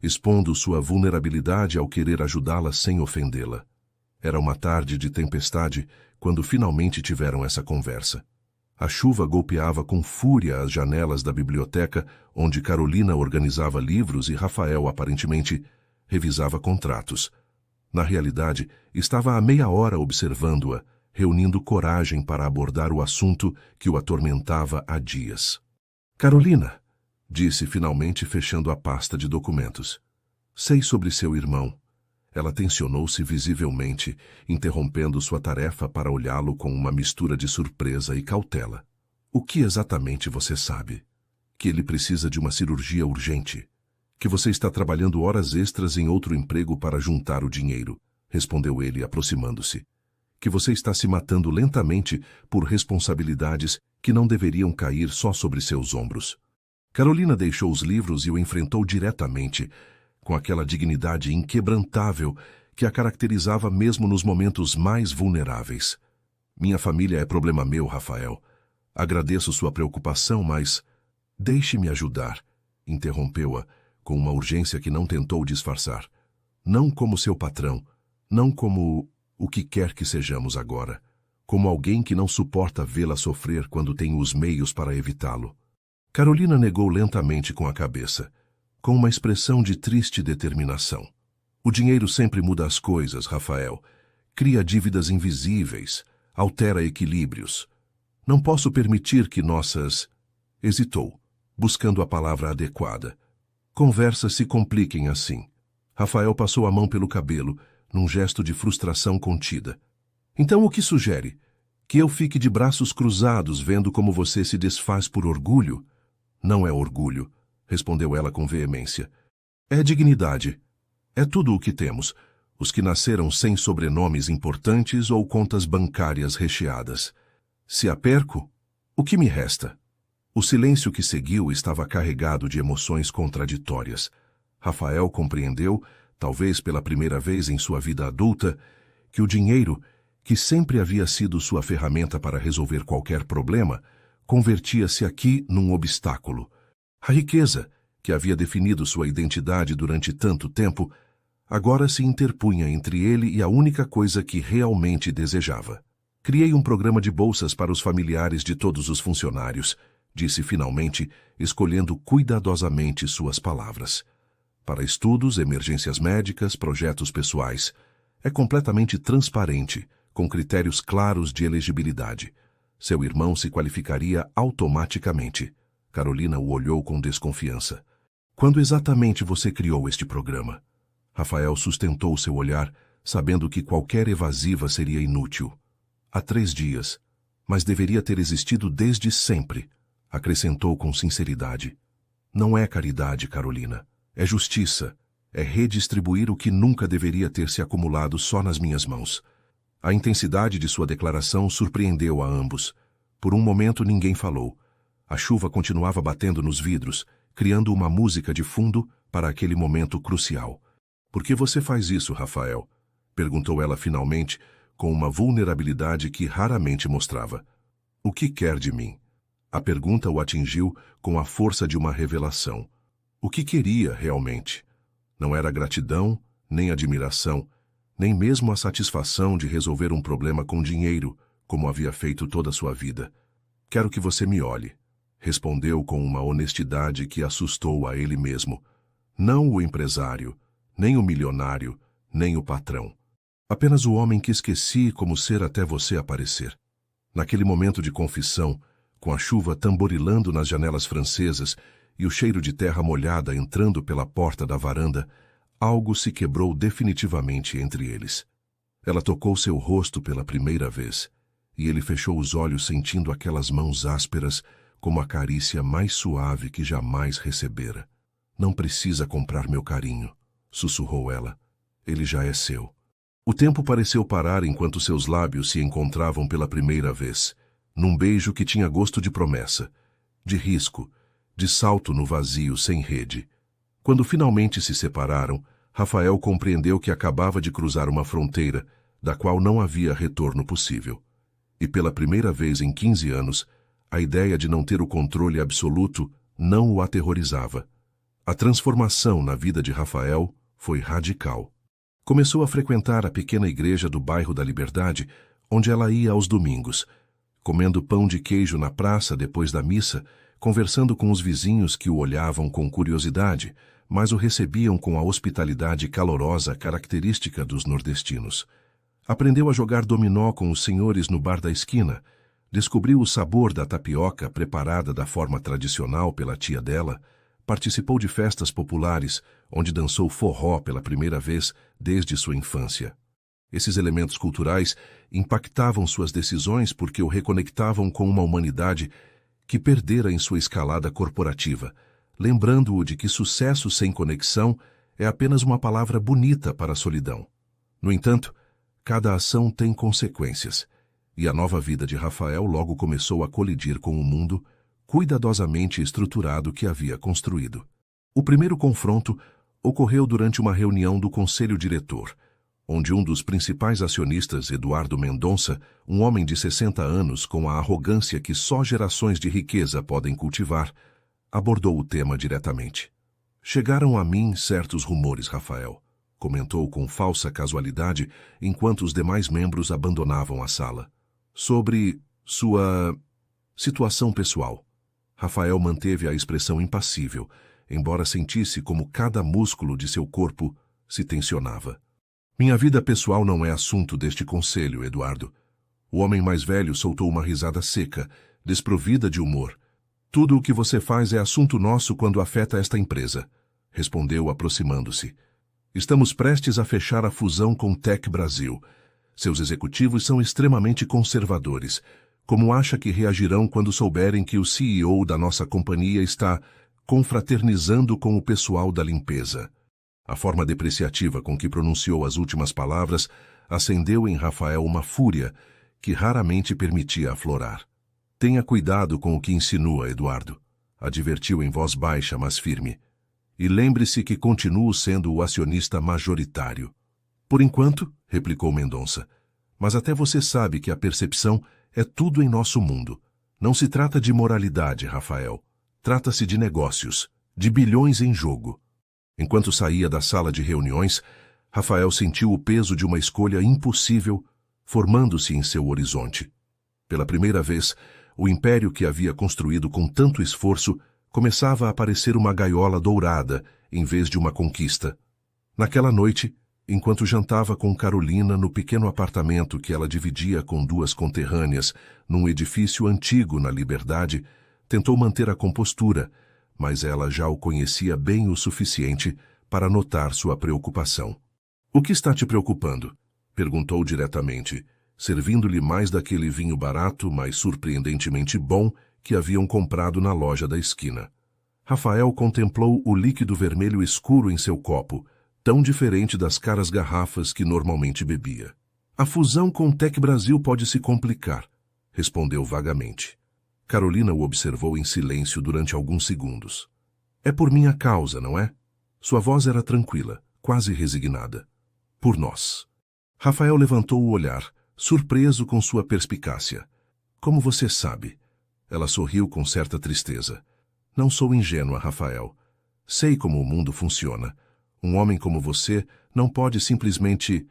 expondo sua vulnerabilidade ao querer ajudá-la sem ofendê-la. Era uma tarde de tempestade quando finalmente tiveram essa conversa. A chuva golpeava com fúria as janelas da biblioteca, onde Carolina organizava livros e Rafael, aparentemente, revisava contratos. Na realidade, estava há meia hora observando-a, reunindo coragem para abordar o assunto que o atormentava há dias. Carolina, disse finalmente, fechando a pasta de documentos. Sei sobre seu irmão. Ela tensionou-se visivelmente, interrompendo sua tarefa para olhá-lo com uma mistura de surpresa e cautela. O que exatamente você sabe? Que ele precisa de uma cirurgia urgente. Que você está trabalhando horas extras em outro emprego para juntar o dinheiro, respondeu ele, aproximando-se. Que você está se matando lentamente por responsabilidades que não deveriam cair só sobre seus ombros. Carolina deixou os livros e o enfrentou diretamente, com aquela dignidade inquebrantável que a caracterizava mesmo nos momentos mais vulneráveis. Minha família é problema meu, Rafael. Agradeço sua preocupação, mas... Deixe-me ajudar, interrompeu-a, com uma urgência que não tentou disfarçar. Não como seu patrão, não como o que quer que sejamos agora, como alguém que não suporta vê-la sofrer quando tem os meios para evitá-lo. Carolina negou lentamente com a cabeça, com uma expressão de triste determinação. O dinheiro sempre muda as coisas, Rafael. Cria dívidas invisíveis, altera equilíbrios. Não posso permitir que nossas... Hesitou, buscando a palavra adequada. Conversas se compliquem assim. Rafael passou a mão pelo cabelo, num gesto de frustração contida. Então o que sugere? Que eu fique de braços cruzados vendo como você se desfaz por orgulho? Não é orgulho, respondeu ela com veemência. É dignidade. É tudo o que temos, os que nasceram sem sobrenomes importantes ou contas bancárias recheadas. Se a perco, o que me resta? O silêncio que seguiu estava carregado de emoções contraditórias. Rafael compreendeu, talvez pela primeira vez em sua vida adulta, que o dinheiro, que sempre havia sido sua ferramenta para resolver qualquer problema, convertia-se aqui num obstáculo. A riqueza, que havia definido sua identidade durante tanto tempo, agora se interpunha entre ele e a única coisa que realmente desejava. Criei um programa de bolsas para os familiares de todos os funcionários, disse finalmente, escolhendo cuidadosamente suas palavras. Para estudos, emergências médicas, projetos pessoais. É completamente transparente, com critérios claros de elegibilidade. Seu irmão se qualificaria automaticamente. Carolina o olhou com desconfiança. Quando exatamente você criou este programa? Rafael sustentou seu olhar, sabendo que qualquer evasiva seria inútil. Há 3 dias, mas deveria ter existido desde sempre, acrescentou com sinceridade. Não é caridade, Carolina. É justiça. É redistribuir o que nunca deveria ter se acumulado só nas minhas mãos. A intensidade de sua declaração surpreendeu a ambos. Por um momento ninguém falou. A chuva continuava batendo nos vidros, criando uma música de fundo para aquele momento crucial. Por que você faz isso, Rafael? Perguntou ela finalmente, com uma vulnerabilidade que raramente mostrava. O que quer de mim? A pergunta o atingiu com a força de uma revelação. O que queria realmente? Não era gratidão, nem admiração, nem mesmo a satisfação de resolver um problema com dinheiro, como havia feito toda a sua vida. Quero que você me olhe, respondeu com uma honestidade que assustou a ele mesmo. Não o empresário, nem o milionário, nem o patrão. Apenas o homem que esqueci como ser até você aparecer. Naquele momento de confissão, com a chuva tamborilando nas janelas francesas e o cheiro de terra molhada entrando pela porta da varanda, algo se quebrou definitivamente entre eles. Ela tocou seu rosto pela primeira vez, e ele fechou os olhos sentindo aquelas mãos ásperas como a carícia mais suave que jamais recebera. Não precisa comprar meu carinho, sussurrou ela. Ele já é seu. O tempo pareceu parar enquanto seus lábios se encontravam pela primeira vez, num beijo que tinha gosto de promessa, de risco, de salto no vazio sem rede. Quando finalmente se separaram, Rafael compreendeu que acabava de cruzar uma fronteira, da qual não havia retorno possível. E pela primeira vez em 15 anos, a ideia de não ter o controle absoluto não o aterrorizava. A transformação na vida de Rafael foi radical. Começou a frequentar a pequena igreja do bairro da Liberdade, onde ela ia aos domingos, comendo pão de queijo na praça depois da missa, conversando com os vizinhos que o olhavam com curiosidade, mas o recebiam com a hospitalidade calorosa característica dos nordestinos. Aprendeu a jogar dominó com os senhores no bar da esquina, descobriu o sabor da tapioca preparada da forma tradicional pela tia dela, participou de festas populares, onde dançou forró pela primeira vez desde sua infância. Esses elementos culturais impactavam suas decisões porque o reconectavam com uma humanidade que perdera em sua escalada corporativa, lembrando-o de que sucesso sem conexão é apenas uma palavra bonita para a solidão. No entanto, cada ação tem consequências, e a nova vida de Rafael logo começou a colidir com o mundo cuidadosamente estruturado que havia construído. O primeiro confronto ocorreu durante uma reunião do Conselho Diretor, onde um dos principais acionistas, Eduardo Mendonça, um homem de 60 anos com a arrogância que só gerações de riqueza podem cultivar, abordou o tema diretamente. Chegaram a mim certos rumores, Rafael, comentou com falsa casualidade enquanto os demais membros abandonavam a sala. Sobre sua situação pessoal. Rafael manteve a expressão impassível, embora sentisse como cada músculo de seu corpo se tensionava. Minha vida pessoal não é assunto deste conselho, Eduardo. O homem mais velho soltou uma risada seca, desprovida de humor. Tudo o que você faz é assunto nosso quando afeta esta empresa, respondeu aproximando-se. Estamos prestes a fechar a fusão com Tech Brasil. Seus executivos são extremamente conservadores. Como acha que reagirão quando souberem que o CEO da nossa companhia está confraternizando com o pessoal da limpeza? A forma depreciativa com que pronunciou as últimas palavras acendeu em Rafael uma fúria que raramente permitia aflorar. Tenha cuidado com o que insinua, Eduardo, advertiu em voz baixa, mas firme. E lembre-se que continuo sendo o acionista majoritário. Por enquanto, replicou Mendonça, mas até você sabe que a percepção é tudo em nosso mundo. Não se trata de moralidade, Rafael. Trata-se de negócios, de bilhões em jogo. Enquanto saía da sala de reuniões, Rafael sentiu o peso de uma escolha impossível formando-se em seu horizonte. Pela primeira vez, o império que havia construído com tanto esforço começava a parecer uma gaiola dourada em vez de uma conquista. Naquela noite, enquanto jantava com Carolina no pequeno apartamento que ela dividia com duas conterrâneas num edifício antigo na Liberdade, tentou manter a compostura, mas ela já o conhecia bem o suficiente para notar sua preocupação. — O que está te preocupando? Perguntou diretamente, servindo-lhe mais daquele vinho barato, mas surpreendentemente bom, que haviam comprado na loja da esquina. Rafael contemplou o líquido vermelho escuro em seu copo, tão diferente das caras garrafas que normalmente bebia. — A fusão com Tech Brasil pode se complicar, respondeu vagamente. Carolina o observou em silêncio durante alguns segundos. — É por minha causa, não é? Sua voz era tranquila, quase resignada. — Por nós. Rafael levantou o olhar, surpreso com sua perspicácia. — Como você sabe? Ela sorriu com certa tristeza. — Não sou ingênua, Rafael. Sei como o mundo funciona. Um homem como você não pode simplesmente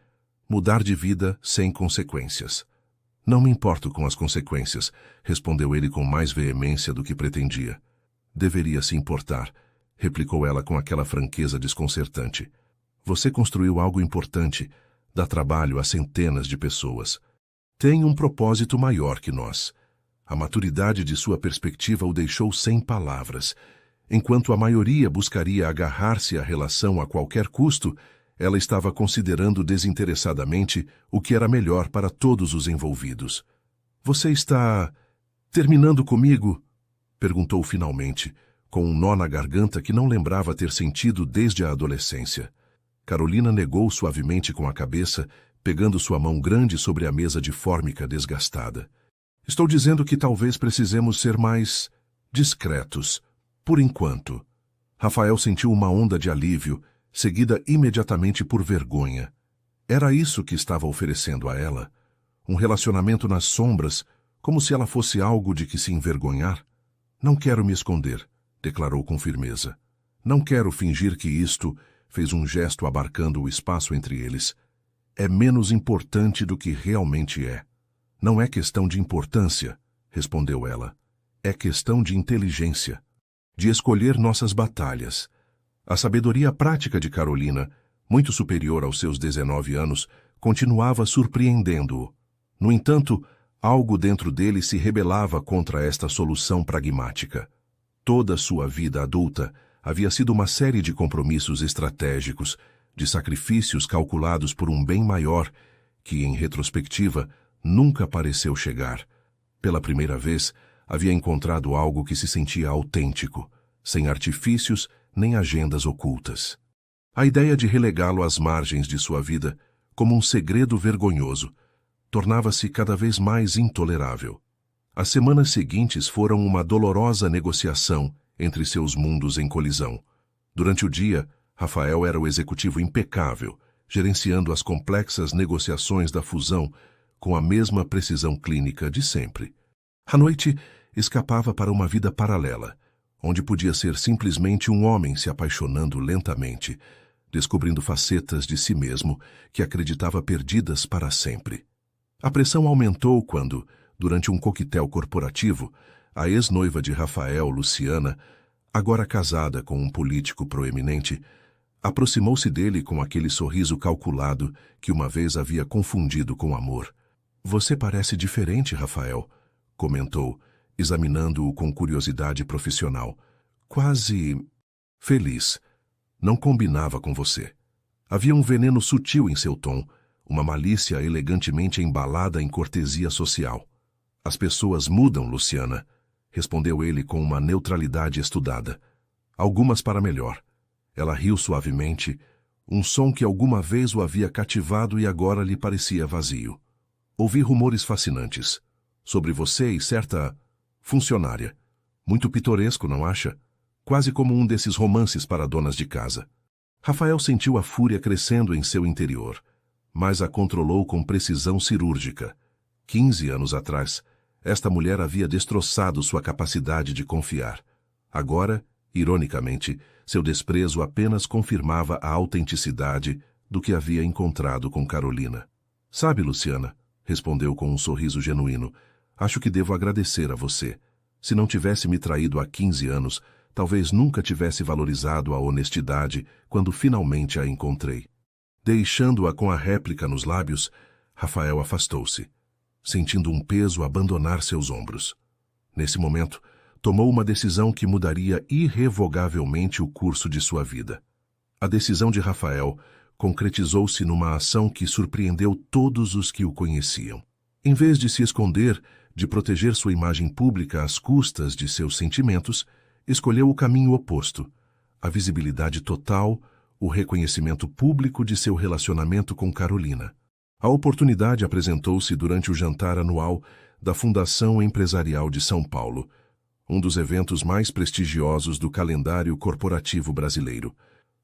mudar de vida sem consequências. — Não me importo com as consequências, respondeu ele com mais veemência do que pretendia. — Deveria se importar, replicou ela com aquela franqueza desconcertante. Você construiu algo importante, dá trabalho a centenas de pessoas. Tem um propósito maior que nós. A maturidade de sua perspectiva o deixou sem palavras. Enquanto a maioria buscaria agarrar-se à relação a qualquer custo, ela estava considerando desinteressadamente o que era melhor para todos os envolvidos. — Você está terminando comigo? Perguntou finalmente, com um nó na garganta que não lembrava ter sentido desde a adolescência. Carolina negou suavemente com a cabeça, pegando sua mão grande sobre a mesa de fórmica desgastada. — Estou dizendo que talvez precisemos ser mais discretos, por enquanto. Rafael sentiu uma onda de alívio, seguida imediatamente por vergonha. Era isso que estava oferecendo a ela? Um relacionamento nas sombras, como se ela fosse algo de que se envergonhar? Não quero me esconder, declarou com firmeza. Não quero fingir que isto, fez um gesto abarcando o espaço entre eles, é menos importante do que realmente é. Não é questão de importância, respondeu ela. É questão de inteligência, de escolher nossas batalhas. A sabedoria prática de Carolina, muito superior aos seus 19 anos, continuava surpreendendo-o. No entanto, algo dentro dele se rebelava contra esta solução pragmática. Toda sua vida adulta havia sido uma série de compromissos estratégicos, de sacrifícios calculados por um bem maior, que, em retrospectiva, nunca pareceu chegar. Pela primeira vez, havia encontrado algo que se sentia autêntico, sem artifícios nem agendas ocultas. A ideia de relegá-lo às margens de sua vida, como um segredo vergonhoso, tornava-se cada vez mais intolerável. As semanas seguintes foram uma dolorosa negociação entre seus mundos em colisão. Durante o dia, Rafael era o executivo impecável, gerenciando as complexas negociações da fusão com a mesma precisão clínica de sempre. À noite, escapava para uma vida paralela, onde podia ser simplesmente um homem se apaixonando lentamente, descobrindo facetas de si mesmo que acreditava perdidas para sempre. A pressão aumentou quando, durante um coquetel corporativo, a ex-noiva de Rafael, Luciana, agora casada com um político proeminente, aproximou-se dele com aquele sorriso calculado que uma vez havia confundido com amor. "Você parece diferente, Rafael", comentou, examinando-o com curiosidade profissional. "Quase feliz. Não combinava com você." Havia um veneno sutil em seu tom, uma malícia elegantemente embalada em cortesia social. "As pessoas mudam, Luciana", respondeu ele com uma neutralidade estudada. "Algumas para melhor." Ela riu suavemente, um som que alguma vez o havia cativado e agora lhe parecia vazio. "Ouvi rumores fascinantes. Sobre você e certa funcionária. Muito pitoresco, não acha? Quase como um desses romances para donas de casa." Rafael sentiu a fúria crescendo em seu interior, mas a controlou com precisão cirúrgica. 15 anos atrás, esta mulher havia destroçado sua capacidade de confiar. Agora, ironicamente, seu desprezo apenas confirmava a autenticidade do que havia encontrado com Carolina. "Sabe, Luciana", respondeu com um sorriso genuíno, "acho que devo agradecer a você. Se não tivesse me traído há 15 anos, talvez nunca tivesse valorizado a honestidade quando finalmente a encontrei." Deixando-a com a réplica nos lábios, Rafael afastou-se, sentindo um peso abandonar seus ombros. Nesse momento, tomou uma decisão que mudaria irrevogavelmente o curso de sua vida. A decisão de Rafael concretizou-se numa ação que surpreendeu todos os que o conheciam. Em vez de se esconder, de proteger sua imagem pública às custas de seus sentimentos, escolheu o caminho oposto, a visibilidade total, o reconhecimento público de seu relacionamento com Carolina. A oportunidade apresentou-se durante o jantar anual da Fundação Empresarial de São Paulo, um dos eventos mais prestigiosos do calendário corporativo brasileiro.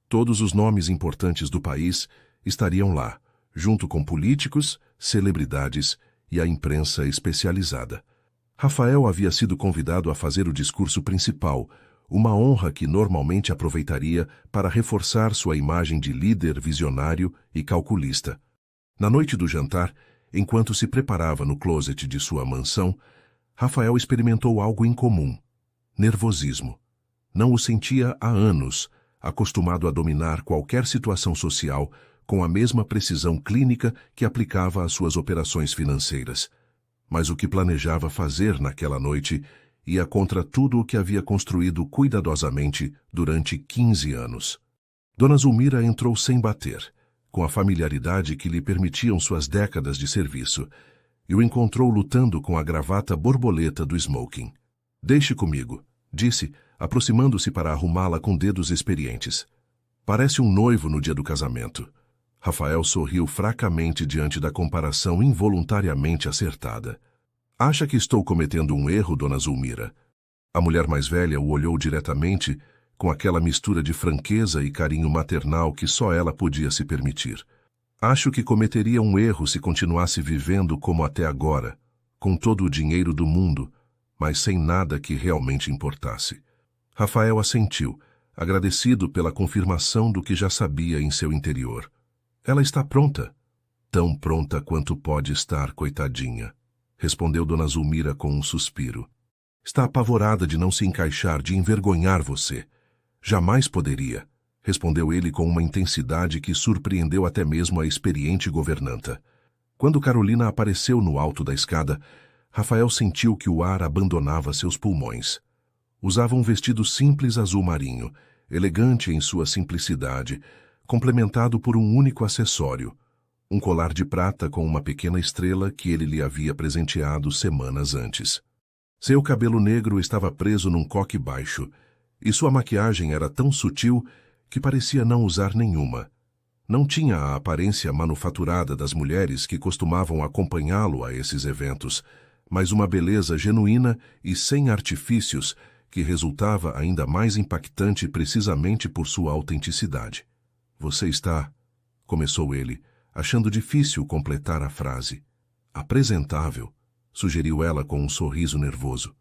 Todos os nomes importantes do país estariam lá, junto com políticos, celebridades e a imprensa especializada. Rafael havia sido convidado a fazer o discurso principal, uma honra que normalmente aproveitaria para reforçar sua imagem de líder visionário e calculista. Na noite do jantar, enquanto se preparava no closet de sua mansão, Rafael experimentou algo incomum: nervosismo. Não o sentia há anos, acostumado a dominar qualquer situação social com a mesma precisão clínica que aplicava às suas operações financeiras. Mas o que planejava fazer naquela noite ia contra tudo o que havia construído cuidadosamente durante 15 anos. Dona Zulmira entrou sem bater, com a familiaridade que lhe permitiam suas décadas de serviço, e o encontrou lutando com a gravata borboleta do smoking. "Deixe comigo", disse, aproximando-se para arrumá-la com dedos experientes. "Parece um noivo no dia do casamento." Rafael sorriu fracamente diante da comparação involuntariamente acertada. "Acha que estou cometendo um erro, Dona Zulmira?" A mulher mais velha o olhou diretamente, com aquela mistura de franqueza e carinho maternal que só ela podia se permitir. Acho que cometeria um erro se continuasse vivendo como até agora, com todo o dinheiro do mundo, mas sem nada que realmente importasse. Rafael assentiu, agradecido pela confirmação do que já sabia em seu interior. Ela está pronta. Tão pronta quanto pode estar, coitadinha, respondeu Dona Zulmira com um suspiro. Está apavorada de não se encaixar, de envergonhar você. Jamais poderia, respondeu ele com uma intensidade que surpreendeu até mesmo a experiente governanta. Quando Carolina apareceu no alto da escada, Rafael sentiu que o ar abandonava seus pulmões. Usava um vestido simples azul marinho, elegante em sua simplicidade, complementado por um único acessório, um colar de prata com uma pequena estrela que ele lhe havia presenteado semanas antes. Seu cabelo negro estava preso num coque baixo, e sua maquiagem era tão sutil que parecia não usar nenhuma. Não tinha a aparência manufaturada das mulheres que costumavam acompanhá-lo a esses eventos, mas uma beleza genuína e sem artifícios que resultava ainda mais impactante precisamente por sua autenticidade. Você está, começou ele, achando difícil completar a frase. Apresentável, sugeriu ela com um sorriso nervoso.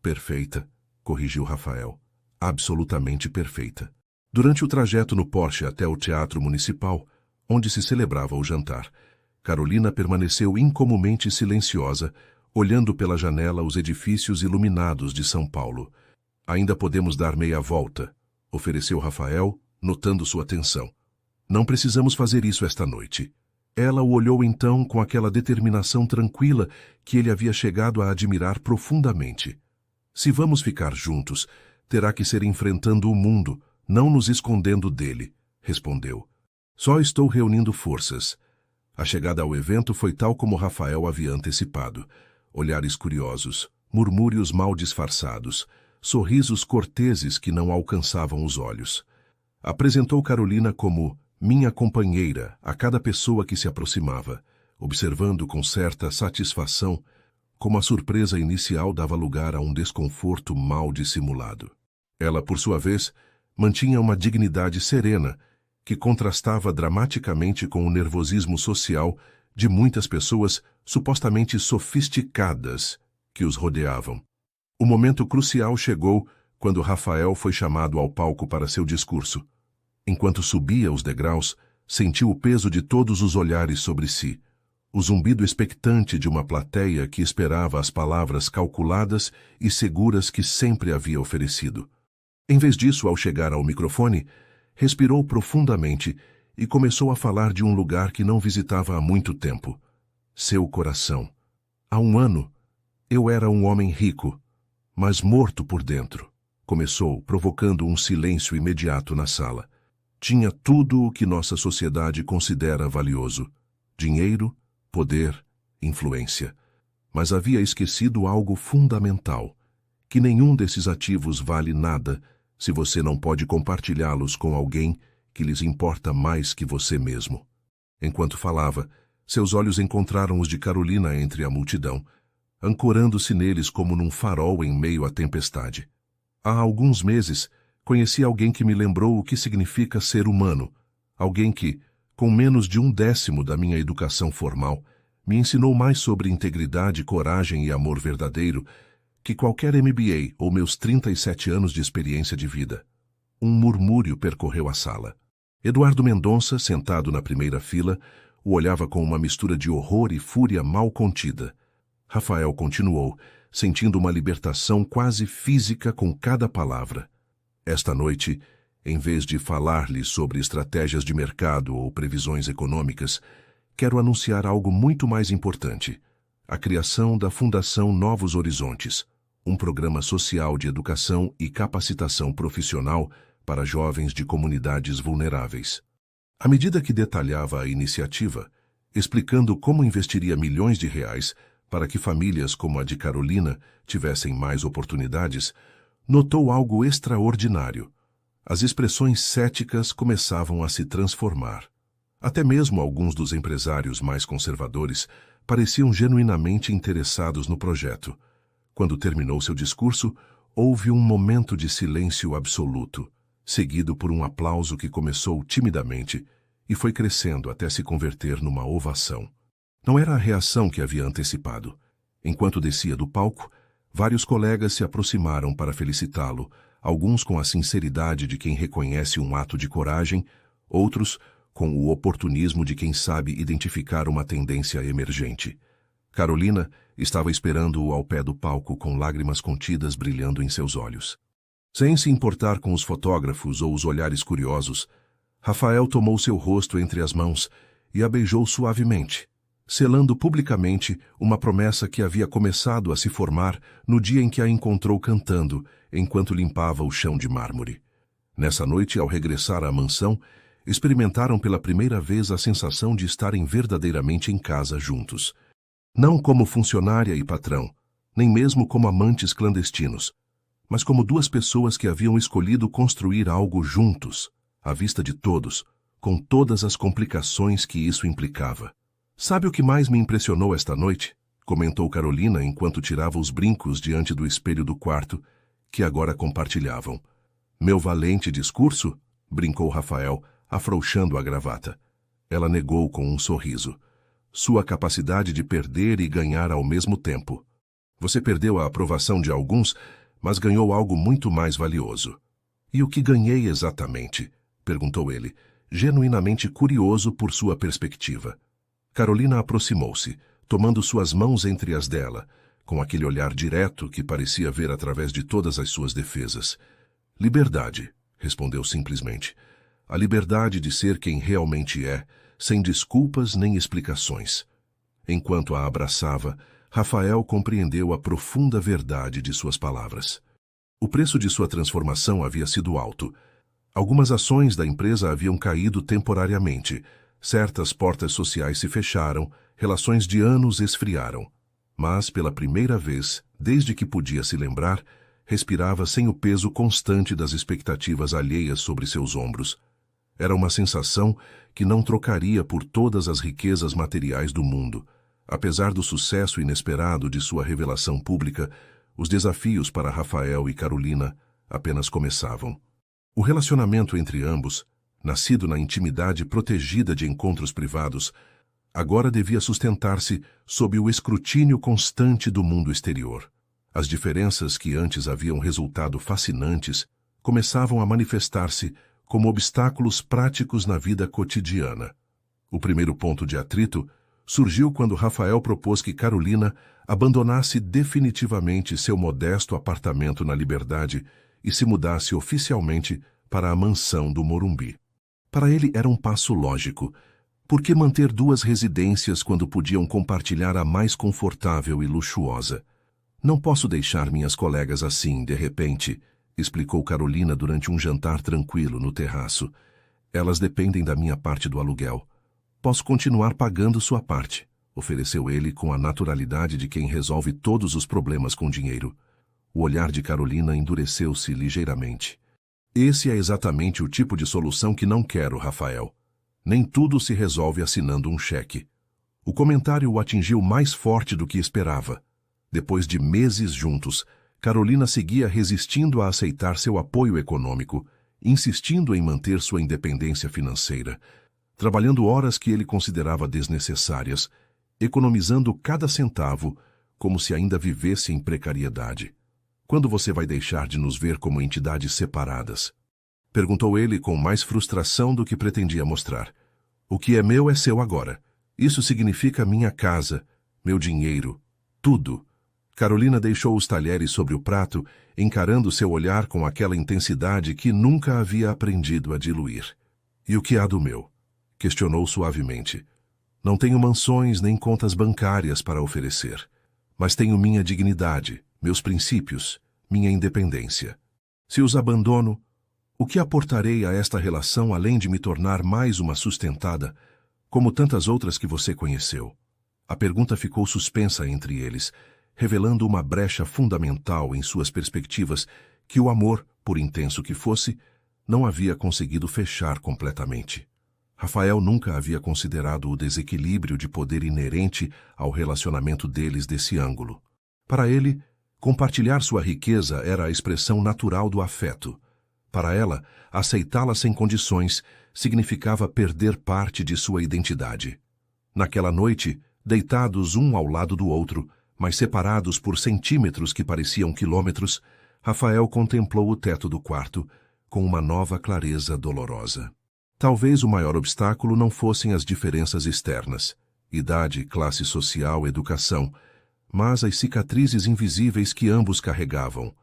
Perfeita, corrigiu Rafael. Absolutamente perfeita. Durante o trajeto no Porsche até o Teatro Municipal, onde se celebrava o jantar, Carolina permaneceu incomumente silenciosa, olhando pela janela os edifícios iluminados de São Paulo. Ainda podemos dar meia volta, ofereceu Rafael, notando sua tensão. Não precisamos fazer isso esta noite. Ela o olhou então com aquela determinação tranquila que ele havia chegado a admirar profundamente. Se vamos ficar juntos, terá que ser enfrentando o mundo, não nos escondendo dele, respondeu. Só estou reunindo forças. A chegada ao evento foi tal como Rafael havia antecipado. Olhares curiosos, murmúrios mal disfarçados, sorrisos corteses que não alcançavam os olhos. Apresentou Carolina como minha companheira a cada pessoa que se aproximava, observando com certa satisfação como a surpresa inicial dava lugar a um desconforto mal dissimulado. Ela, por sua vez, mantinha uma dignidade serena que contrastava dramaticamente com o nervosismo social de muitas pessoas supostamente sofisticadas que os rodeavam. O momento crucial chegou quando Rafael foi chamado ao palco para seu discurso. Enquanto subia os degraus, sentiu o peso de todos os olhares sobre si, o zumbido expectante de uma plateia que esperava as palavras calculadas e seguras que sempre havia oferecido. Em vez disso, ao chegar ao microfone, respirou profundamente e começou a falar de um lugar que não visitava há muito tempo. Seu coração. Há um ano, eu era um homem rico, mas morto por dentro. Começou, provocando um silêncio imediato na sala. Tinha tudo o que nossa sociedade considera valioso: dinheiro, poder, influência. Mas havia esquecido algo fundamental, que nenhum desses ativos vale nada se você não pode compartilhá-los com alguém que lhes importa mais que você mesmo. Enquanto falava, seus olhos encontraram os de Carolina entre a multidão, ancorando-se neles como num farol em meio à tempestade. Há alguns meses, conheci alguém que me lembrou o que significa ser humano, alguém que, com menos de 1/10 da minha educação formal, me ensinou mais sobre integridade, coragem e amor verdadeiro que qualquer MBA ou meus 37 anos de experiência de vida. Um murmúrio percorreu a sala. Eduardo Mendonça, sentado na primeira fila, o olhava com uma mistura de horror e fúria mal contida. Rafael continuou, sentindo uma libertação quase física com cada palavra. Esta noite, em vez de falar-lhe sobre estratégias de mercado ou previsões econômicas, quero anunciar algo muito mais importante: a criação da Fundação Novos Horizontes, um programa social de educação e capacitação profissional para jovens de comunidades vulneráveis. À medida que detalhava a iniciativa, explicando como investiria milhões de reais para que famílias como a de Carolina tivessem mais oportunidades, notou algo extraordinário. As expressões céticas começavam a se transformar. Até mesmo alguns dos empresários mais conservadores pareciam genuinamente interessados no projeto. Quando terminou seu discurso, houve um momento de silêncio absoluto. seguido por um aplauso que começou timidamente e foi crescendo até se converter numa ovação. Não era a reação que havia antecipado. Enquanto descia do palco, vários colegas se aproximaram para felicitá-lo, alguns com a sinceridade de quem reconhece um ato de coragem, outros com o oportunismo de quem sabe identificar uma tendência emergente. Carolina estava esperando-o ao pé do palco com lágrimas contidas brilhando em seus olhos. Sem se importar com os fotógrafos ou os olhares curiosos, Rafael tomou seu rosto entre as mãos e a beijou suavemente, selando publicamente uma promessa que havia começado a se formar no dia em que a encontrou cantando, enquanto limpava o chão de mármore. Nessa noite, ao regressar à mansão, experimentaram pela primeira vez a sensação de estarem verdadeiramente em casa juntos. Não como funcionária e patrão, nem mesmo como amantes clandestinos, mas como duas pessoas que haviam escolhido construir algo juntos, à vista de todos, com todas as complicações que isso implicava. "Sabe o que mais me impressionou esta noite?" comentou Carolina enquanto tirava os brincos diante do espelho do quarto, que agora compartilhavam. "Meu valente discurso?" brincou Rafael, afrouxando a gravata. Ela negou com um sorriso. "Sua capacidade de perder e ganhar ao mesmo tempo. Você perdeu a aprovação de alguns, mas ganhou algo muito mais valioso." "E o que ganhei exatamente?" perguntou ele, genuinamente curioso por sua perspectiva. Carolina aproximou-se, tomando suas mãos entre as dela, com aquele olhar direto que parecia ver através de todas as suas defesas. "Liberdade", respondeu simplesmente. "A liberdade de ser quem realmente é, sem desculpas nem explicações." Enquanto a abraçava, Rafael compreendeu a profunda verdade de suas palavras. O preço de sua transformação havia sido alto. Algumas ações da empresa haviam caído temporariamente, certas portas sociais se fecharam, relações de anos esfriaram. Mas, pela primeira vez, desde que podia se lembrar, respirava sem o peso constante das expectativas alheias sobre seus ombros. Era uma sensação que não trocaria por todas as riquezas materiais do mundo. Apesar do sucesso inesperado de sua revelação pública, os desafios para Rafael e Carolina apenas começavam. O relacionamento entre ambos, nascido na intimidade protegida de encontros privados, agora devia sustentar-se sob o escrutínio constante do mundo exterior. As diferenças que antes haviam resultado fascinantes começavam a manifestar-se como obstáculos práticos na vida cotidiana. O primeiro ponto de atrito surgiu quando Rafael propôs que Carolina abandonasse definitivamente seu modesto apartamento na Liberdade e se mudasse oficialmente para a mansão do Morumbi. Para ele era um passo lógico. Por que manter duas residências quando podiam compartilhar a mais confortável e luxuosa? "Não posso deixar minhas colegas assim, de repente", explicou Carolina durante um jantar tranquilo no terraço. "Elas dependem da minha parte do aluguel. Posso continuar pagando sua parte", ofereceu ele com a naturalidade de quem resolve todos os problemas com dinheiro. O olhar de Carolina endureceu-se ligeiramente. "Esse é exatamente o tipo de solução que não quero, Rafael. Nem tudo se resolve assinando um cheque." O comentário o atingiu mais forte do que esperava. Depois de meses juntos, Carolina seguia resistindo a aceitar seu apoio econômico, insistindo em manter sua independência financeira, trabalhando horas que ele considerava desnecessárias, economizando cada centavo, como se ainda vivesse em precariedade. "Quando você vai deixar de nos ver como entidades separadas?" perguntou ele com mais frustração do que pretendia mostrar. "O que é meu é seu agora. Isso significa minha casa, meu dinheiro, tudo." Carolina deixou os talheres sobre o prato, encarando seu olhar com aquela intensidade que nunca havia aprendido a diluir. "E o que há do meu?" questionou suavemente. "Não tenho mansões nem contas bancárias para oferecer, mas tenho minha dignidade, meus princípios, minha independência. Se os abandono, o que aportarei a esta relação além de me tornar mais uma sustentada, como tantas outras que você conheceu?" A pergunta ficou suspensa entre eles, revelando uma brecha fundamental em suas perspectivas que o amor, por intenso que fosse, não havia conseguido fechar completamente. Rafael nunca havia considerado o desequilíbrio de poder inerente ao relacionamento deles desse ângulo. Para ele, compartilhar sua riqueza era a expressão natural do afeto, Para ela, aceitá-la sem condições significava perder parte de sua identidade. Naquela noite, deitados um ao lado do outro, mas separados por centímetros que pareciam quilômetros, Rafael contemplou o teto do quarto com uma nova clareza dolorosa. Talvez o maior obstáculo não fossem as diferenças externas, idade, classe social, educação, mas as cicatrizes invisíveis que ambos carregavam.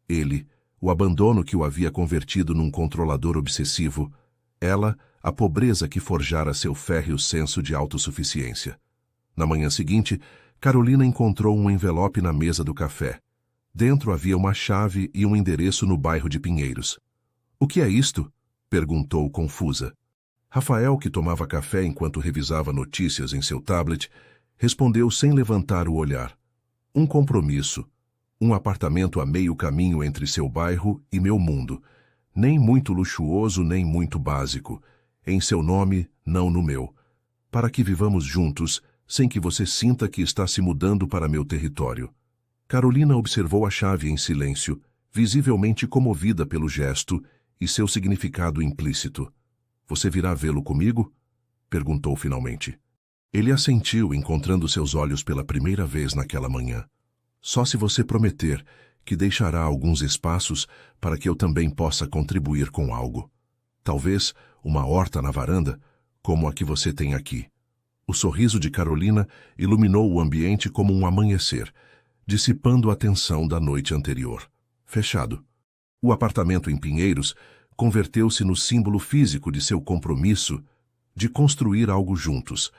Ele, o abandono que o havia convertido num controlador obsessivo; ela, a pobreza que forjara seu férreo senso de autossuficiência. Na manhã seguinte, Carolina encontrou um envelope na mesa do café. Dentro havia uma chave e um endereço no bairro de Pinheiros. "O que é isto?" perguntou confusa. Rafael, que tomava café enquanto revisava notícias em seu tablet, respondeu sem levantar o olhar. "Um compromisso. Um apartamento a meio caminho entre seu bairro e meu mundo. Nem muito luxuoso, nem muito básico. Em seu nome, não no meu. Para que vivamos juntos, sem que você sinta que está se mudando para meu território." Carolina observou a chave em silêncio, visivelmente comovida pelo gesto e seu significado implícito. "Você virá vê-lo comigo?" perguntou finalmente. Ele assentiu, encontrando seus olhos pela primeira vez naquela manhã. "Só se você prometer que deixará alguns espaços para que eu também possa contribuir com algo. Talvez uma horta na varanda, como a que você tem aqui." O sorriso de Carolina iluminou o ambiente como um amanhecer, dissipando a tensão da noite anterior. Fechado. O apartamento em Pinheiros converteu-se no símbolo físico de seu compromisso de construir algo juntos,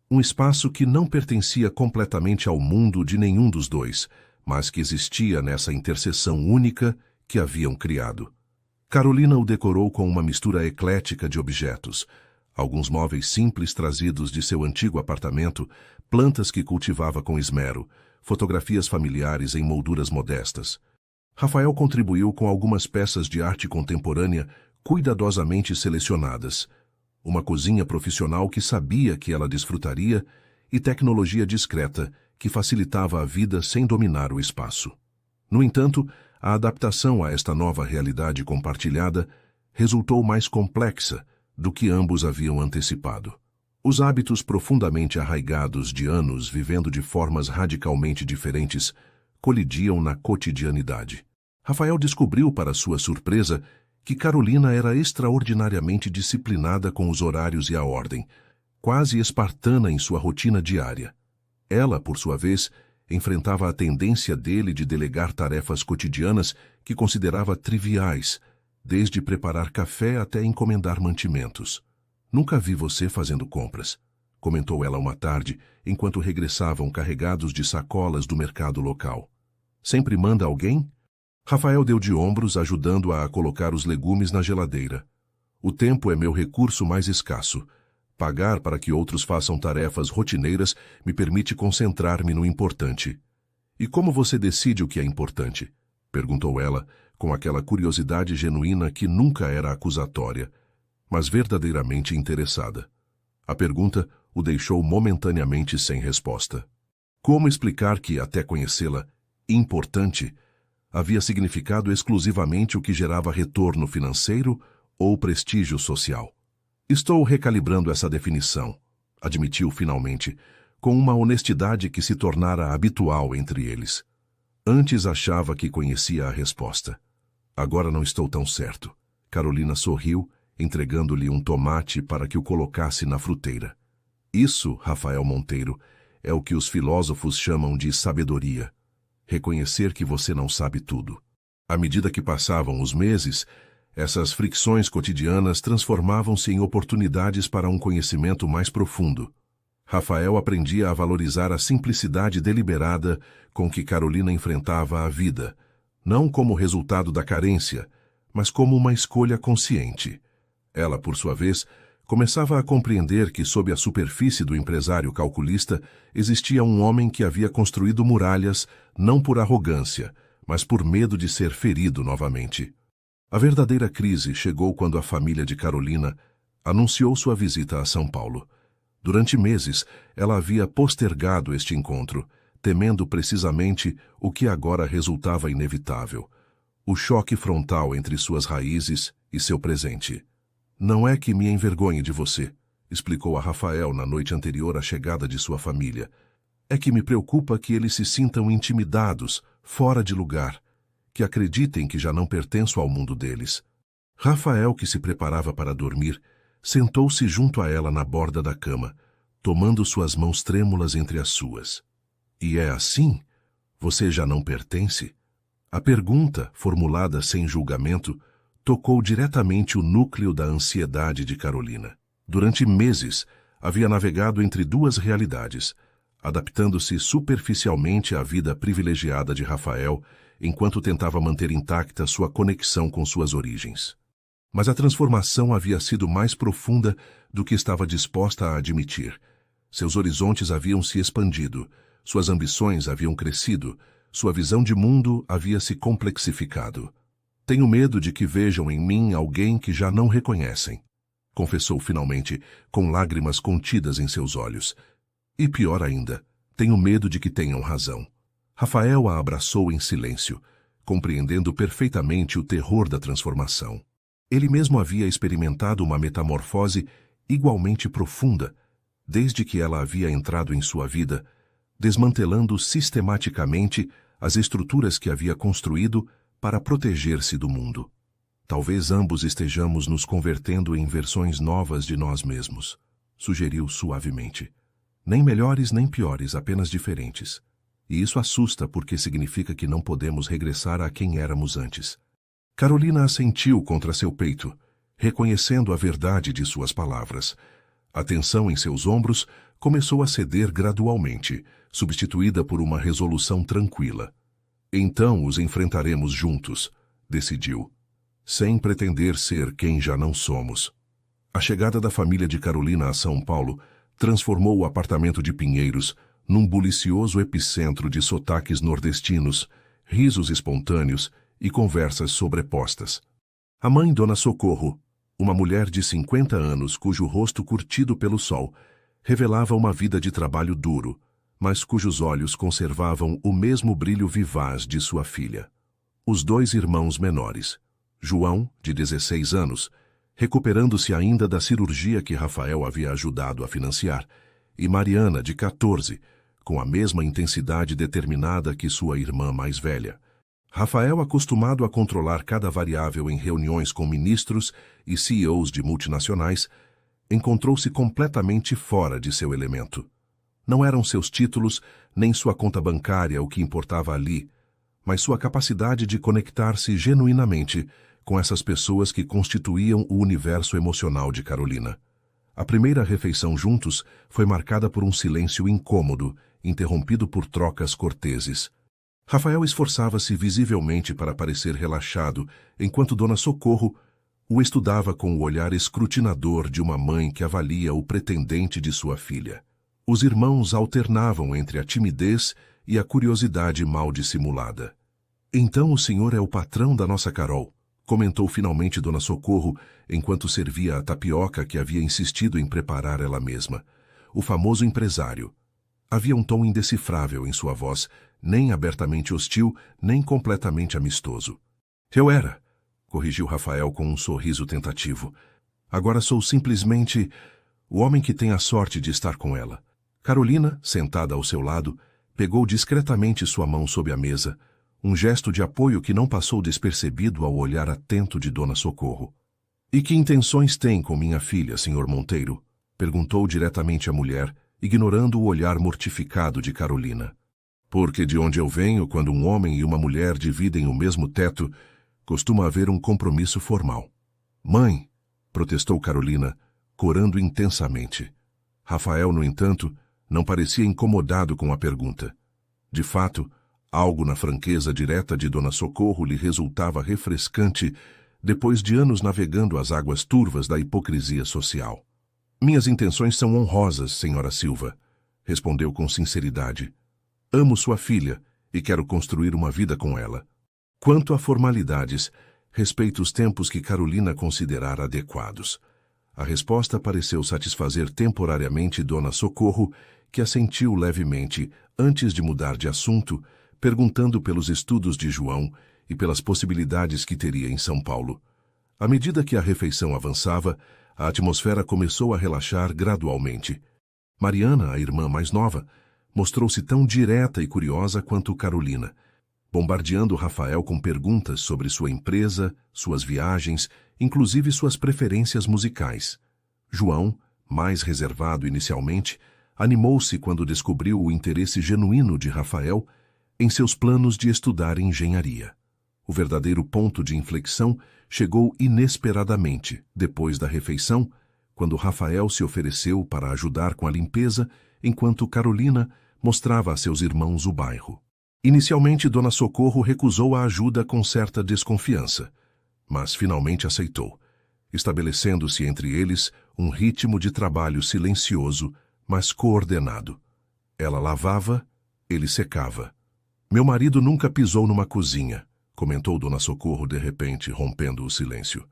um espaço que não pertencia completamente ao mundo de nenhum dos dois, mas que existia nessa interseção única que haviam criado. Carolina o decorou com uma mistura eclética de objetos, alguns móveis simples trazidos de seu antigo apartamento, plantas que cultivava com esmero, fotografias familiares em molduras modestas. Rafael contribuiu com algumas peças de arte contemporânea cuidadosamente selecionadas, uma cozinha profissional que sabia que ela desfrutaria e tecnologia discreta que facilitava a vida sem dominar o espaço. No entanto, a adaptação a esta nova realidade compartilhada resultou mais complexa do que ambos haviam antecipado. Os hábitos profundamente arraigados de anos vivendo de formas radicalmente diferentes colidiam na cotidianidade. Rafael descobriu, para sua surpresa, que Carolina era extraordinariamente disciplinada com os horários e a ordem, quase espartana em sua rotina diária. Ela, por sua vez, enfrentava a tendência dele de delegar tarefas cotidianas que considerava triviais, desde preparar café até encomendar mantimentos. "Nunca vi você fazendo compras", comentou ela uma tarde, enquanto regressavam carregados de sacolas do mercado local. "Sempre manda alguém?" Rafael deu de ombros, ajudando-a a colocar os legumes na geladeira. "O tempo é meu recurso mais escasso. Pagar para que outros façam tarefas rotineiras me permite concentrar-me no importante." "E como você decide o que é importante?" perguntou ela, com aquela curiosidade genuína que nunca era acusatória, mas verdadeiramente interessada. A pergunta o deixou momentaneamente sem resposta. Como explicar que, até conhecê-la, importante havia significado exclusivamente o que gerava retorno financeiro ou prestígio social? "Estou recalibrando essa definição", admitiu finalmente, com uma honestidade que se tornara habitual entre eles. Antes achava que conhecia a resposta. "Agora não estou tão certo." Carolina sorriu, entregando-lhe um tomate para que o colocasse na fruteira. "Isso, Rafael Monteiro, é o que os filósofos chamam de sabedoria. Reconhecer que você não sabe tudo." À medida que passavam os meses, essas fricções cotidianas transformavam-se em oportunidades para um conhecimento mais profundo. Rafael aprendia a valorizar a simplicidade deliberada com que Carolina enfrentava a vida, não como resultado da carência, mas como uma escolha consciente. Ela, por sua vez, começava a compreender que sob a superfície do empresário calculista existia um homem que havia construído muralhas não por arrogância, mas por medo de ser ferido novamente. A verdadeira crise chegou quando a família de Carolina anunciou sua visita a São Paulo. Durante meses, ela havia postergado este encontro, temendo precisamente o que agora resultava inevitável: o choque frontal entre suas raízes e seu presente. Não é que me envergonhe de você, explicou a Rafael na noite anterior à chegada de sua família. É que me preocupa que eles se sintam intimidados, fora de lugar, que acreditem que já não pertenço ao mundo deles. Rafael, que se preparava para dormir, sentou-se junto a ela na borda da cama, tomando suas mãos trêmulas entre as suas. E é assim? Você já não pertence? A pergunta, formulada sem julgamento, tocou diretamente o núcleo da ansiedade de Carolina. Durante meses, havia navegado entre duas realidades, adaptando-se superficialmente à vida privilegiada de Rafael, enquanto tentava manter intacta sua conexão com suas origens. Mas a transformação havia sido mais profunda do que estava disposta a admitir. Seus horizontes haviam se expandido, suas ambições haviam crescido, sua visão de mundo havia se complexificado. Tenho medo de que vejam em mim alguém que já não reconhecem, confessou finalmente, com lágrimas contidas em seus olhos. E pior ainda, tenho medo de que tenham razão. Rafael a abraçou em silêncio, compreendendo perfeitamente o terror da transformação. Ele mesmo havia experimentado uma metamorfose igualmente profunda, desde que ela havia entrado em sua vida, desmantelando sistematicamente as estruturas que havia construído para proteger-se do mundo. Talvez ambos estejamos nos convertendo em versões novas de nós mesmos, sugeriu suavemente. Nem melhores nem piores, apenas diferentes. E isso assusta porque significa que não podemos regressar a quem éramos antes. Carolina assentiu contra seu peito, reconhecendo a verdade de suas palavras. A tensão em seus ombros começou a ceder gradualmente, substituída por uma resolução tranquila. Então os enfrentaremos juntos, decidiu, sem pretender ser quem já não somos. A chegada da família de Carolina a São Paulo transformou o apartamento de Pinheiros num bulicioso epicentro de sotaques nordestinos, risos espontâneos e conversas sobrepostas. A mãe, Dona Socorro, uma mulher de 50 anos cujo rosto curtido pelo sol revelava uma vida de trabalho duro, mas cujos olhos conservavam o mesmo brilho vivaz de sua filha. Os dois irmãos menores, João, de 16 anos, recuperando-se ainda da cirurgia que Rafael havia ajudado a financiar, e Mariana, de 14, com a mesma intensidade determinada que sua irmã mais velha. Rafael, acostumado a controlar cada variável em reuniões com ministros e CEOs de multinacionais, encontrou-se completamente fora de seu elemento. Não eram seus títulos nem sua conta bancária o que importava ali, mas sua capacidade de conectar-se genuinamente com essas pessoas que constituíam o universo emocional de Carolina. A primeira refeição juntos foi marcada por um silêncio incômodo, interrompido por trocas corteses. Rafael esforçava-se visivelmente para parecer relaxado, enquanto Dona Socorro o estudava com o olhar escrutinador de uma mãe que avalia o pretendente de sua filha. Os irmãos alternavam entre a timidez e a curiosidade mal dissimulada. Então o senhor é o patrão da nossa Carol, comentou finalmente Dona Socorro, enquanto servia a tapioca que havia insistido em preparar ela mesma. O famoso empresário. Havia um tom indecifrável em sua voz, nem abertamente hostil, nem completamente amistoso. Eu era, corrigiu Rafael com um sorriso tentativo. Agora sou simplesmente o homem que tem a sorte de estar com ela. Carolina, sentada ao seu lado, pegou discretamente sua mão sob a mesa, um gesto de apoio que não passou despercebido ao olhar atento de Dona Socorro. E que intenções tem com minha filha, Sr. Monteiro? Perguntou diretamente a mulher, ignorando o olhar mortificado de Carolina. Porque de onde eu venho, quando um homem e uma mulher dividem o mesmo teto, costuma haver um compromisso formal. Mãe, protestou Carolina, corando intensamente. Rafael, no entanto, não parecia incomodado com a pergunta. De fato, algo na franqueza direta de Dona Socorro lhe resultava refrescante depois de anos navegando as águas turvas da hipocrisia social. Minhas intenções são honrosas, senhora Silva, respondeu com sinceridade. Amo sua filha e quero construir uma vida com ela. Quanto a formalidades, respeito os tempos que Carolina considerar adequados. A resposta pareceu satisfazer temporariamente Dona Socorro, que assentiu levemente antes de mudar de assunto, perguntando pelos estudos de João e pelas possibilidades que teria em São Paulo. À medida que a refeição avançava, a atmosfera começou a relaxar gradualmente. Mariana, a irmã mais nova, mostrou-se tão direta e curiosa quanto Carolina, bombardeando Rafael com perguntas sobre sua empresa, suas viagens, inclusive suas preferências musicais. João, mais reservado inicialmente, animou-se quando descobriu o interesse genuíno de Rafael em seus planos de estudar engenharia. O verdadeiro ponto de inflexão chegou inesperadamente, depois da refeição, quando Rafael se ofereceu para ajudar com a limpeza, enquanto Carolina mostrava a seus irmãos o bairro. Inicialmente, Dona Socorro recusou a ajuda com certa desconfiança, mas finalmente aceitou, estabelecendo-se entre eles um ritmo de trabalho silencioso, mas coordenado. Ela lavava, ele secava. Meu marido nunca pisou numa cozinha, comentou Dona Socorro de repente, rompendo o silêncio.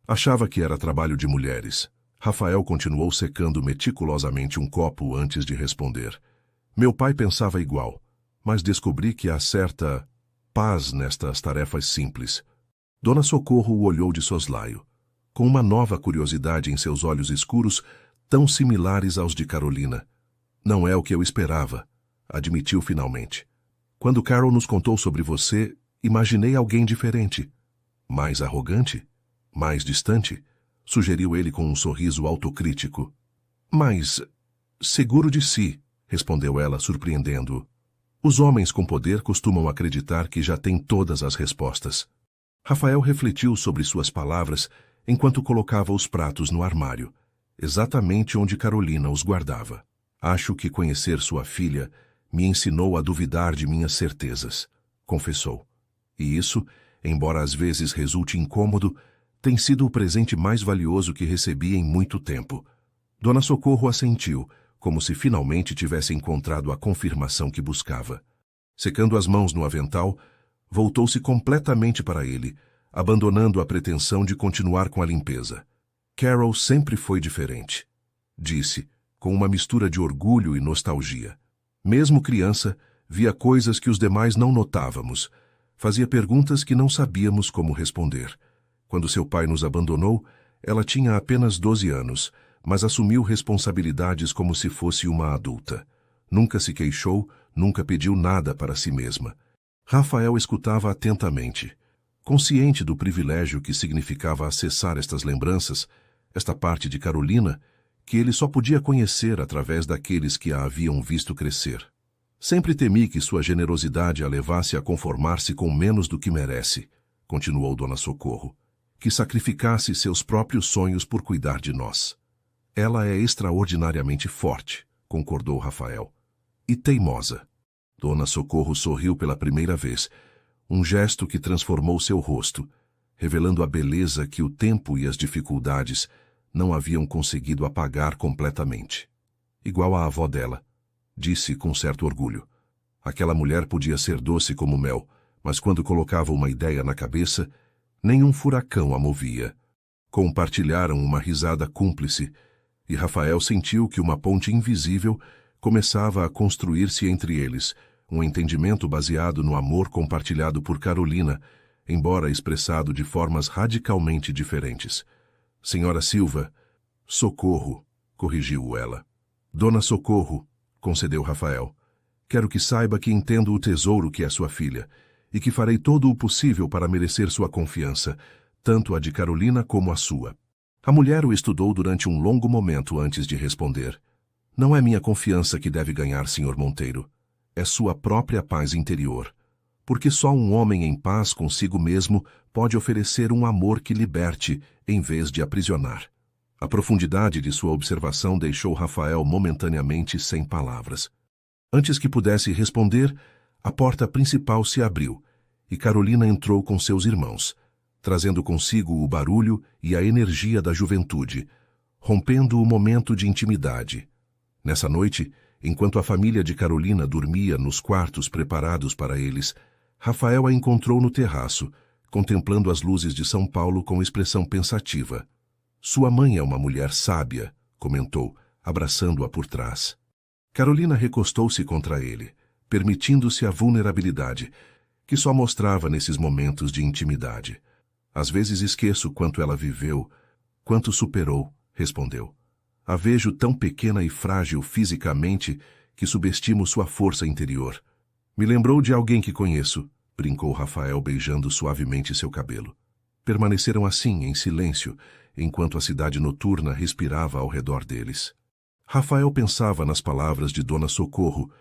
Achava que era trabalho de mulheres. Rafael continuou secando meticulosamente um copo antes de responder. Meu pai pensava igual, mas descobri que há certa paz nestas tarefas simples. Dona Socorro o olhou de soslaio, com uma nova curiosidade em seus olhos escuros, tão similares aos de Carolina. Não é o que eu esperava, admitiu finalmente. Quando Carol nos contou sobre você, imaginei alguém diferente. Mais arrogante? Mais distante? Sugeriu ele com um sorriso autocrítico. Mais seguro de si, respondeu ela, surpreendendo-o. Os homens com poder costumam acreditar que já têm todas as respostas. Rafael refletiu sobre suas palavras enquanto colocava os pratos no armário, exatamente onde Carolina os guardava. Acho que conhecer sua filha me ensinou a duvidar de minhas certezas, confessou. E isso, embora às vezes resulte incômodo, tem sido o presente mais valioso que recebi em muito tempo. Dona Socorro assentiu, como se finalmente tivesse encontrado a confirmação que buscava. Secando as mãos no avental, voltou-se completamente para ele, abandonando a pretensão de continuar com a limpeza. Carol sempre foi diferente, disse, com uma mistura de orgulho e nostalgia. Mesmo criança, via coisas que os demais não notávamos, fazia perguntas que não sabíamos como responder. Quando seu pai nos abandonou, ela tinha apenas 12 anos, mas assumiu responsabilidades como se fosse uma adulta. Nunca se queixou, nunca pediu nada para si mesma. Rafael escutava atentamente. Consciente do privilégio que significava acessar estas lembranças, esta parte de Carolina, que ele só podia conhecer através daqueles que a haviam visto crescer. Sempre temi que sua generosidade a levasse a conformar-se com menos do que merece, continuou Dona Socorro, que sacrificasse seus próprios sonhos por cuidar de nós. Ela é extraordinariamente forte, concordou Rafael. E teimosa. Dona Socorro sorriu pela primeira vez, um gesto que transformou seu rosto, revelando a beleza que o tempo e as dificuldades não haviam conseguido apagar completamente. Igual à avó dela, disse com certo orgulho. Aquela mulher podia ser doce como mel, mas quando colocava uma ideia na cabeça, nenhum furacão a movia. Compartilharam uma risada cúmplice, e Rafael sentiu que uma ponte invisível começava a construir-se entre eles, um entendimento baseado no amor compartilhado por Carolina, embora expressado de formas radicalmente diferentes. Senhora Silva, Socorro, corrigiu ela. Dona Socorro, concedeu Rafael. Quero que saiba que entendo o tesouro que é sua filha, e que farei todo o possível para merecer sua confiança, tanto a de Carolina como a sua. A mulher o estudou durante um longo momento antes de responder. Não é minha confiança que deve ganhar, Sr. Monteiro. É sua própria paz interior. Porque só um homem em paz consigo mesmo pode oferecer um amor que liberte, em vez de aprisionar. A profundidade de sua observação deixou Rafael momentaneamente sem palavras. Antes que pudesse responder, a porta principal se abriu, e Carolina entrou com seus irmãos, trazendo consigo o barulho e a energia da juventude, rompendo o momento de intimidade. Nessa noite, enquanto a família de Carolina dormia nos quartos preparados para eles, Rafael a encontrou no terraço, contemplando as luzes de São Paulo com expressão pensativa. Sua mãe é uma mulher sábia, comentou, abraçando-a por trás. Carolina recostou-se contra ele, permitindo-se a vulnerabilidade. que só mostrava nesses momentos de intimidade. Às vezes esqueço quanto ela viveu, quanto superou, respondeu. A vejo tão pequena e frágil fisicamente que subestimo sua força interior. Me lembrou de alguém que conheço, brincou Rafael beijando suavemente seu cabelo. Permaneceram assim, em silêncio, enquanto a cidade noturna respirava ao redor deles. Rafael pensava nas palavras de Dona Socorro,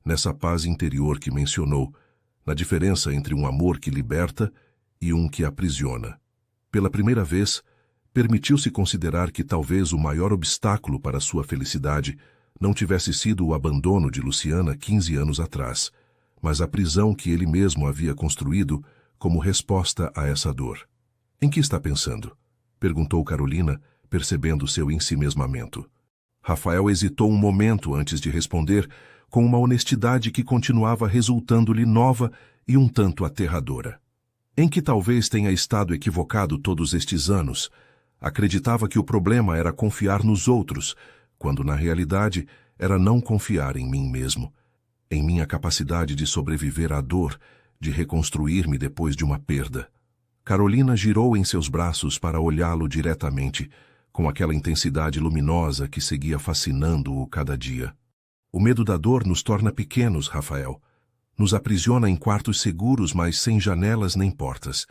nessa paz interior que mencionou, na diferença entre um amor que liberta e um que aprisiona. Pela primeira vez, permitiu-se considerar que talvez o maior obstáculo para sua felicidade não tivesse sido o abandono de Luciana 15 anos atrás, mas a prisão que ele mesmo havia construído como resposta a essa dor. Em que está pensando? Perguntou Carolina, percebendo seu ensimesmamento. Rafael hesitou um momento antes de responder, com uma honestidade que continuava resultando-lhe nova e um tanto aterradora. Em que talvez tenha estado equivocado todos estes anos. Acreditava que o problema era confiar nos outros, quando na realidade era não confiar em mim mesmo, em minha capacidade de sobreviver à dor, de reconstruir-me depois de uma perda. Carolina girou em seus braços para olhá-lo diretamente, com aquela intensidade luminosa que seguia fascinando-o cada dia. O medo da dor nos torna pequenos, Rafael. Nos aprisiona em quartos seguros, mas sem janelas nem portas.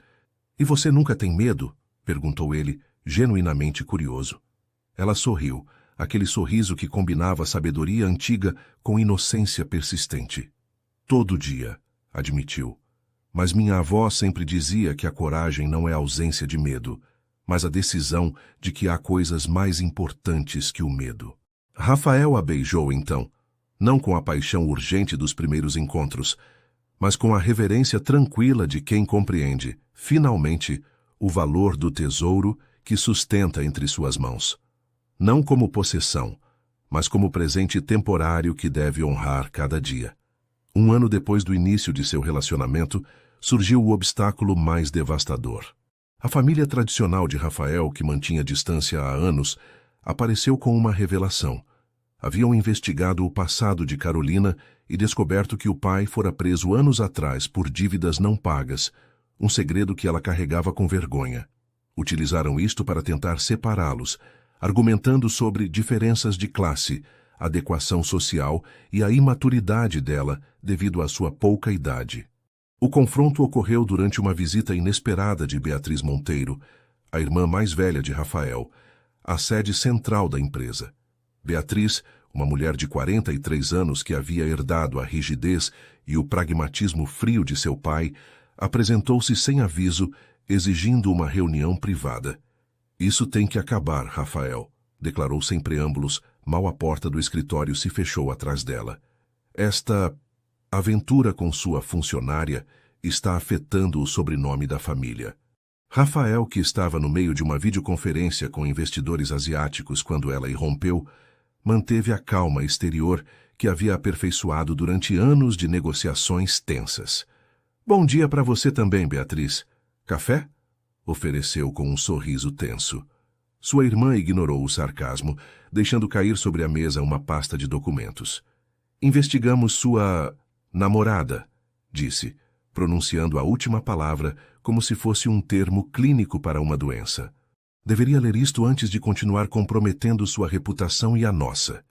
E você nunca tem medo? Perguntou ele, genuinamente curioso. Ela sorriu, aquele sorriso que combinava sabedoria antiga com inocência persistente. Todo dia, admitiu. Mas minha avó sempre dizia que a coragem não é ausência de medo, mas a decisão de que há coisas mais importantes que o medo. Rafael a beijou então, não com a paixão urgente dos primeiros encontros, mas com a reverência tranquila de quem compreende, finalmente, o valor do tesouro que sustenta entre suas mãos. Não como possessão, mas como presente temporário que deve honrar cada dia. 1 ano depois do início de seu relacionamento, surgiu o obstáculo mais devastador. A família tradicional de Rafael, que mantinha distância há anos, apareceu com uma revelação. Haviam investigado o passado de Carolina e descoberto que o pai fora preso anos atrás por dívidas não pagas, um segredo que ela carregava com vergonha. Utilizaram isto para tentar separá-los, argumentando sobre diferenças de classe, adequação social e a imaturidade dela devido à sua pouca idade. O confronto ocorreu durante uma visita inesperada de Beatriz Monteiro, a irmã mais velha de Rafael, à sede central da empresa. Beatriz, uma mulher de 43 anos que havia herdado a rigidez e o pragmatismo frio de seu pai, apresentou-se sem aviso, exigindo uma reunião privada. Isso tem que acabar, Rafael, declarou sem preâmbulos, mal a porta do escritório se fechou atrás dela. Esta aventura com sua funcionária está afetando o sobrenome da família. Rafael, que estava no meio de uma videoconferência com investidores asiáticos quando ela irrompeu, manteve a calma exterior que havia aperfeiçoado durante anos de negociações tensas. Bom dia para você também, Beatriz. Café? Ofereceu com um sorriso tenso. Sua irmã ignorou o sarcasmo, deixando cair sobre a mesa uma pasta de documentos. Investigamos sua namorada, disse, pronunciando a última palavra como se fosse um termo clínico para uma doença. Deveria ler isto antes de continuar comprometendo sua reputação e a nossa.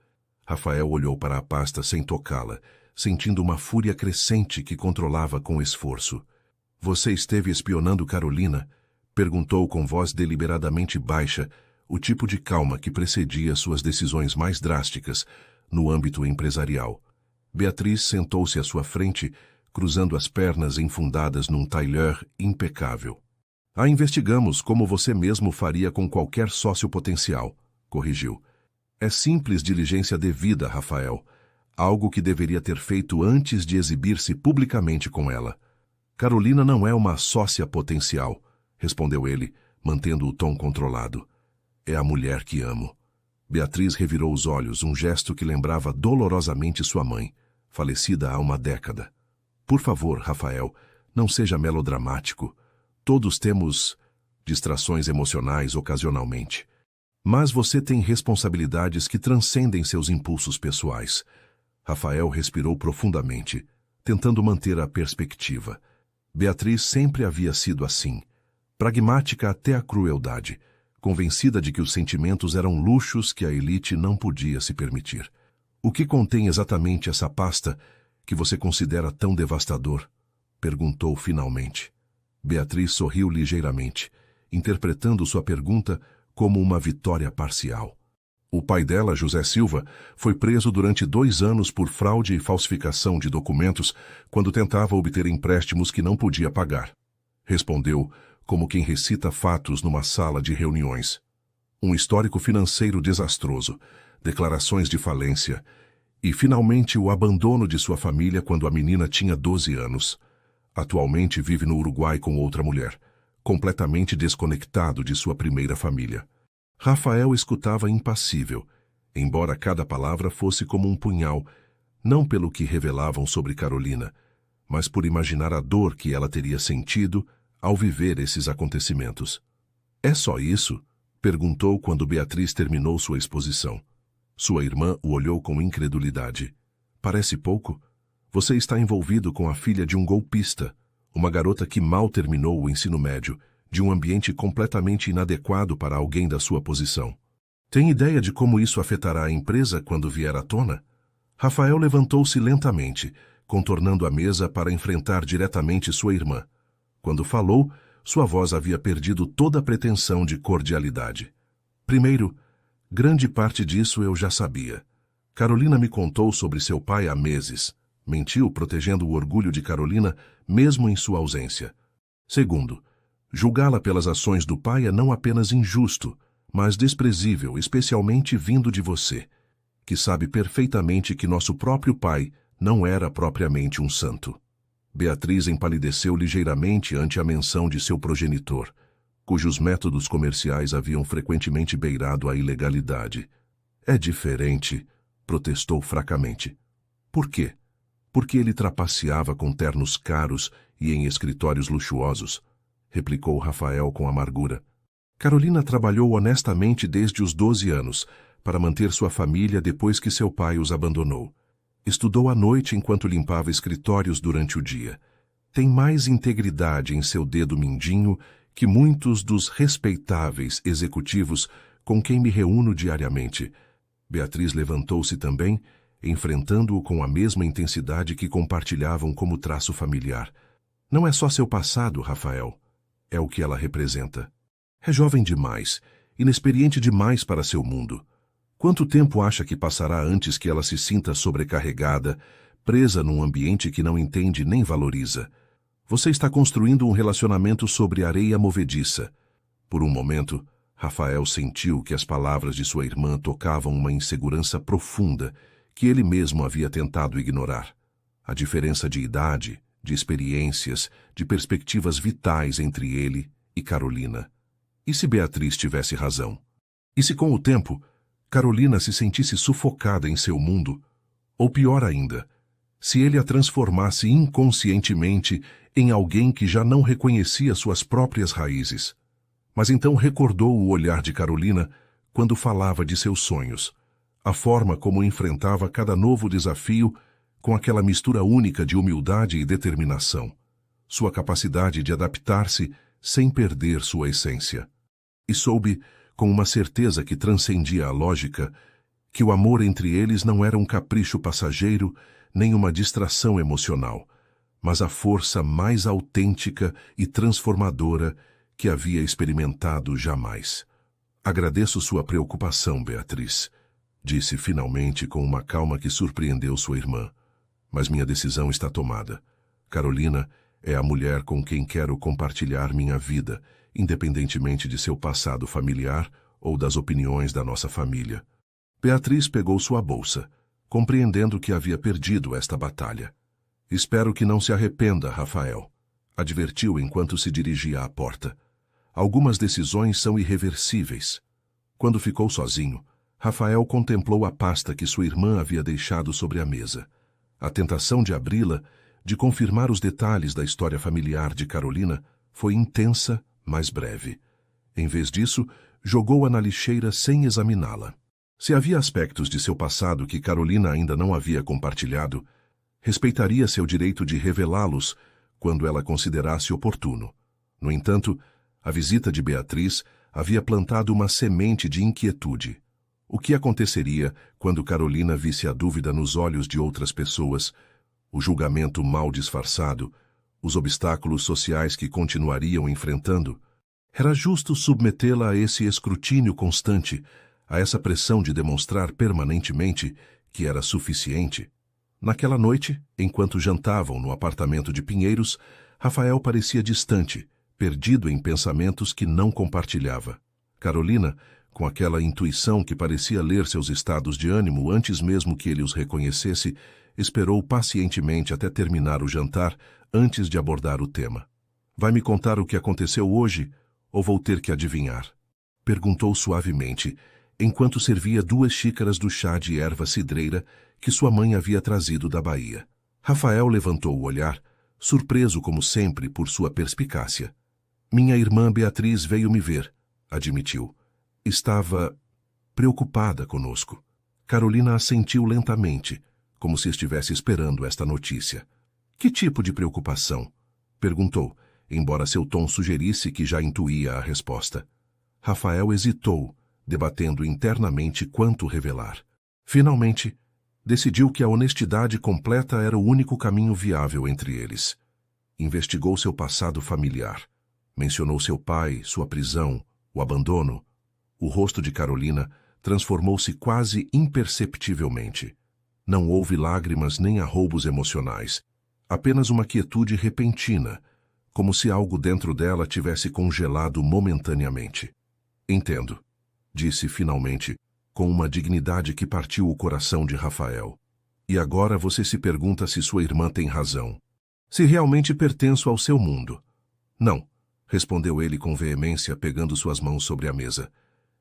Rafael olhou para a pasta sem tocá-la, sentindo uma fúria crescente que controlava com esforço. Você esteve espionando Carolina? Perguntou com voz deliberadamente baixa, o tipo de calma que precedia suas decisões mais drásticas no âmbito empresarial. Beatriz sentou-se à sua frente, cruzando as pernas enfundadas num tailleur impecável. A investigamos como você mesmo faria com qualquer sócio potencial, corrigiu. É simples diligência devida, Rafael, algo que deveria ter feito antes de exibir-se publicamente com ela. Carolina não é uma sócia potencial, respondeu ele, mantendo o tom controlado. É a mulher que amo. Beatriz revirou os olhos, um gesto que lembrava dolorosamente sua mãe, falecida há uma década. Por favor, Rafael, não seja melodramático. Todos temos distrações emocionais ocasionalmente. Mas você tem responsabilidades que transcendem seus impulsos pessoais. Rafael respirou profundamente, tentando manter a perspectiva. Beatriz sempre havia sido assim, pragmática até a crueldade, convencida de que os sentimentos eram luxos que a elite não podia se permitir. O que contém exatamente essa pasta que você considera tão devastador? Perguntou finalmente. Beatriz sorriu ligeiramente, interpretando sua pergunta como uma vitória parcial. O pai dela, José Silva, foi preso durante 2 anos por fraude e falsificação de documentos quando tentava obter empréstimos que não podia pagar. Respondeu como quem recita fatos numa sala de reuniões. Um histórico financeiro desastroso, declarações de falência e, finalmente, o abandono de sua família quando a menina tinha 12 anos. Atualmente vive no Uruguai com outra mulher, completamente desconectado de sua primeira família. Rafael escutava impassível, embora cada palavra fosse como um punhal, não pelo que revelavam sobre Carolina, mas por imaginar a dor que ela teria sentido ao viver esses acontecimentos. É só isso? Perguntou quando Beatriz terminou sua exposição. Sua irmã o olhou com incredulidade. Parece pouco? Você está envolvido com a filha de um golpista, uma garota que mal terminou o ensino médio, de um ambiente completamente inadequado para alguém da sua posição. Tem ideia de como isso afetará a empresa quando vier à tona? Rafael levantou-se lentamente, contornando a mesa para enfrentar diretamente sua irmã. Quando falou, sua voz havia perdido toda a pretensão de cordialidade. Primeiro, grande parte disso eu já sabia. Carolina me contou sobre seu pai há meses. Mentiu protegendo o orgulho de Carolina, mesmo em sua ausência. Segundo, julgá-la pelas ações do pai é não apenas injusto, mas desprezível, especialmente vindo de você, que sabe perfeitamente que nosso próprio pai não era propriamente um santo. Beatriz empalideceu ligeiramente ante a menção de seu progenitor, cujos métodos comerciais haviam frequentemente beirado a ilegalidade. É diferente, protestou fracamente. Por quê? Porque ele trapaceava com ternos caros e em escritórios luxuosos, replicou Rafael com amargura. Carolina trabalhou honestamente desde os 12 anos para manter sua família depois que seu pai os abandonou. Estudou à noite enquanto limpava escritórios durante o dia. Tem mais integridade em seu dedo mindinho que muitos dos respeitáveis executivos com quem me reúno diariamente. Beatriz levantou-se também, enfrentando-o com a mesma intensidade que compartilhavam como traço familiar. Não é só seu passado, Rafael. É o que ela representa. É jovem demais, inexperiente demais para seu mundo. Quanto tempo acha que passará antes que ela se sinta sobrecarregada, presa num ambiente que não entende nem valoriza? Você está construindo um relacionamento sobre areia movediça. Por um momento, Rafael sentiu que as palavras de sua irmã tocavam uma insegurança profunda que ele mesmo havia tentado ignorar. A diferença de idade, de experiências, de perspectivas vitais entre ele e Carolina. E se Beatriz tivesse razão? E se com o tempo, Carolina se sentisse sufocada em seu mundo? Ou pior ainda, se ele a transformasse inconscientemente em alguém que já não reconhecia suas próprias raízes? Mas então recordou o olhar de Carolina quando falava de seus sonhos, a forma como enfrentava cada novo desafio com aquela mistura única de humildade e determinação, sua capacidade de adaptar-se sem perder sua essência. E soube, com uma certeza que transcendia a lógica, que o amor entre eles não era um capricho passageiro nem uma distração emocional, mas a força mais autêntica e transformadora que havia experimentado jamais. Agradeço sua preocupação, Beatriz, disse finalmente com uma calma que surpreendeu sua irmã. Mas minha decisão está tomada. Carolina é a mulher com quem quero compartilhar minha vida, independentemente de seu passado familiar ou das opiniões da nossa família. Beatriz pegou sua bolsa, compreendendo que havia perdido esta batalha. Espero que não se arrependa, Rafael, advertiu enquanto se dirigia à porta. Algumas decisões são irreversíveis. Quando ficou sozinho, Rafael contemplou a pasta que sua irmã havia deixado sobre a mesa. A tentação de abri-la, de confirmar os detalhes da história familiar de Carolina, foi intensa, mas breve. Em vez disso, jogou-a na lixeira sem examiná-la. Se havia aspectos de seu passado que Carolina ainda não havia compartilhado, respeitaria seu direito de revelá-los quando ela considerasse oportuno. No entanto, a visita de Beatriz havia plantado uma semente de inquietude. O que aconteceria quando Carolina visse a dúvida nos olhos de outras pessoas, o julgamento mal disfarçado, os obstáculos sociais que continuariam enfrentando? Era justo submetê-la a esse escrutínio constante, a essa pressão de demonstrar permanentemente que era suficiente? Naquela noite, enquanto jantavam no apartamento de Pinheiros, Rafael parecia distante, perdido em pensamentos que não compartilhava. Carolina, com aquela intuição que parecia ler seus estados de ânimo antes mesmo que ele os reconhecesse, esperou pacientemente até terminar o jantar antes de abordar o tema. Vai me contar o que aconteceu hoje, ou vou ter que adivinhar? Perguntou suavemente, enquanto servia 2 xícaras do chá de erva cidreira que sua mãe havia trazido da Bahia. Rafael levantou o olhar, surpreso como sempre por sua perspicácia. Minha irmã Beatriz veio me ver, admitiu. Estava preocupada conosco. Carolina assentiu lentamente, como se estivesse esperando esta notícia. Que tipo de preocupação? Perguntou, embora seu tom sugerisse que já intuía a resposta. Rafael hesitou, debatendo internamente quanto revelar. Finalmente, decidiu que a honestidade completa era o único caminho viável entre eles. Investigou seu passado familiar. Mencionou seu pai, sua prisão, o abandono. O rosto de Carolina transformou-se quase imperceptivelmente. Não houve lágrimas nem arroubos emocionais, apenas uma quietude repentina, como se algo dentro dela tivesse congelado momentaneamente. Entendo, disse finalmente, com uma dignidade que partiu o coração de Rafael. E agora você se pergunta se sua irmã tem razão. Se realmente pertenço ao seu mundo. Não, respondeu ele com veemência, pegando suas mãos sobre a mesa.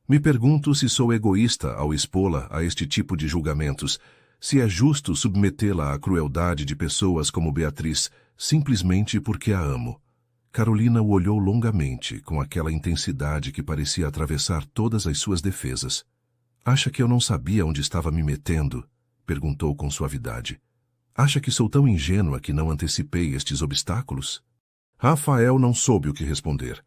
Me pergunto se sou egoísta ao expô-la a este tipo de julgamentos, se é justo submetê-la à crueldade de pessoas como Beatriz, simplesmente porque a amo. Carolina o olhou longamente, com aquela intensidade que parecia atravessar todas as suas defesas. Acha que eu não sabia onde estava me metendo? Perguntou com suavidade. Acha que sou tão ingênua que não antecipei estes obstáculos? Rafael não soube o que responder.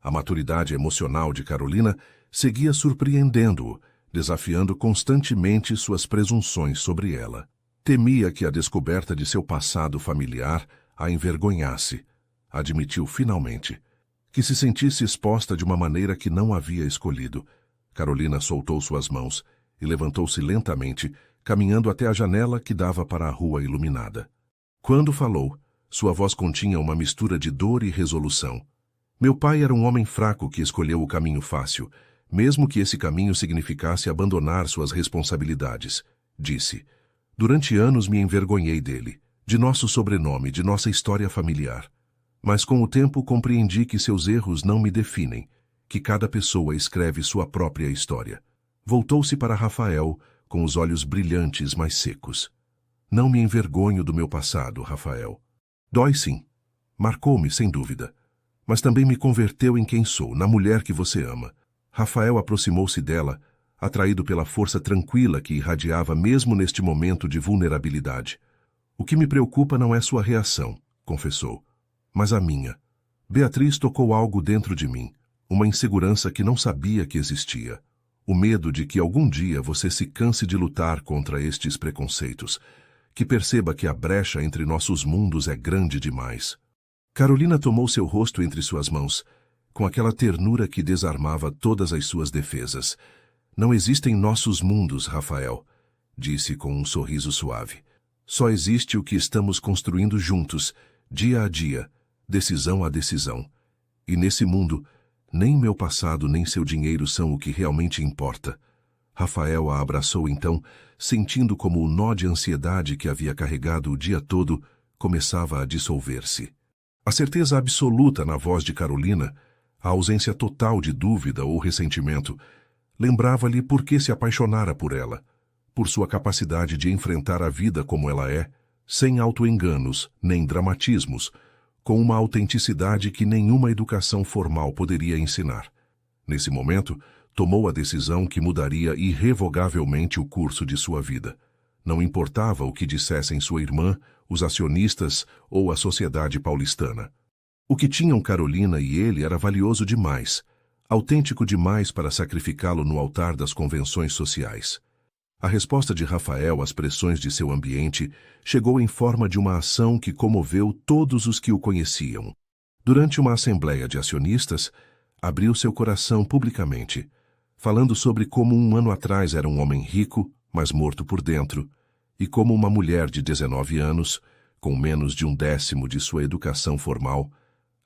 A maturidade emocional de Carolina seguia surpreendendo-o, desafiando constantemente suas presunções sobre ela. Temia que a descoberta de seu passado familiar a envergonhasse. Admitiu finalmente que se sentisse exposta de uma maneira que não havia escolhido. Carolina soltou suas mãos e levantou-se lentamente, caminhando até a janela que dava para a rua iluminada. Quando falou, sua voz continha uma mistura de dor e resolução. Meu pai era um homem fraco que escolheu o caminho fácil, mesmo que esse caminho significasse abandonar suas responsabilidades, disse. Durante anos me envergonhei dele, de nosso sobrenome, de nossa história familiar. Mas com o tempo compreendi que seus erros não me definem, que cada pessoa escreve sua própria história. Voltou-se para Rafael, com os olhos brilhantes, mas secos. Não me envergonho do meu passado, Rafael. Dói sim. Marcou-me, sem dúvida. Mas também me converteu em quem sou, na mulher que você ama. Rafael aproximou-se dela, atraído pela força tranquila que irradiava mesmo neste momento de vulnerabilidade. O que me preocupa não é sua reação, confessou, mas a minha. Beatriz tocou algo dentro de mim, uma insegurança que não sabia que existia. O medo de que algum dia você se canse de lutar contra estes preconceitos, que perceba que a brecha entre nossos mundos é grande demais. Carolina tomou seu rosto entre suas mãos, com aquela ternura que desarmava todas as suas defesas. Não existem nossos mundos, Rafael, disse com um sorriso suave. Só existe o que estamos construindo juntos, dia a dia, decisão a decisão. E nesse mundo, nem meu passado nem seu dinheiro são o que realmente importa. Rafael a abraçou então, sentindo como o nó de ansiedade que havia carregado o dia todo começava a dissolver-se. A certeza absoluta na voz de Carolina, a ausência total de dúvida ou ressentimento, lembrava-lhe por que se apaixonara por ela, por sua capacidade de enfrentar a vida como ela é, sem auto-enganos nem dramatismos, com uma autenticidade que nenhuma educação formal poderia ensinar. Nesse momento, tomou a decisão que mudaria irrevogavelmente o curso de sua vida. Não importava o que dissessem sua irmã os acionistas ou a sociedade paulistana. O que tinham Carolina e ele era valioso demais, autêntico demais para sacrificá-lo no altar das convenções sociais. A resposta de Rafael às pressões de seu ambiente chegou em forma de uma ação que comoveu todos os que o conheciam. Durante uma assembleia de acionistas, abriu seu coração publicamente, falando sobre como um ano atrás era um homem rico, mas morto por dentro, e como uma mulher de 19 anos, com menos de 1/10 de sua educação formal,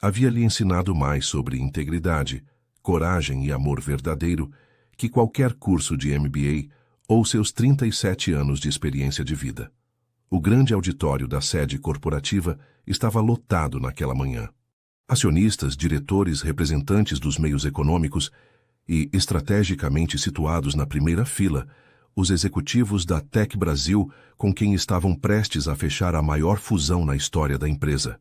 havia lhe ensinado mais sobre integridade, coragem e amor verdadeiro que qualquer curso de MBA ou seus 37 anos de experiência de vida. O grande auditório da sede corporativa estava lotado naquela manhã. Acionistas, diretores, representantes dos meios econômicos e, estrategicamente situados na primeira fila, os executivos da Tec Brasil com quem estavam prestes a fechar a maior fusão na história da empresa.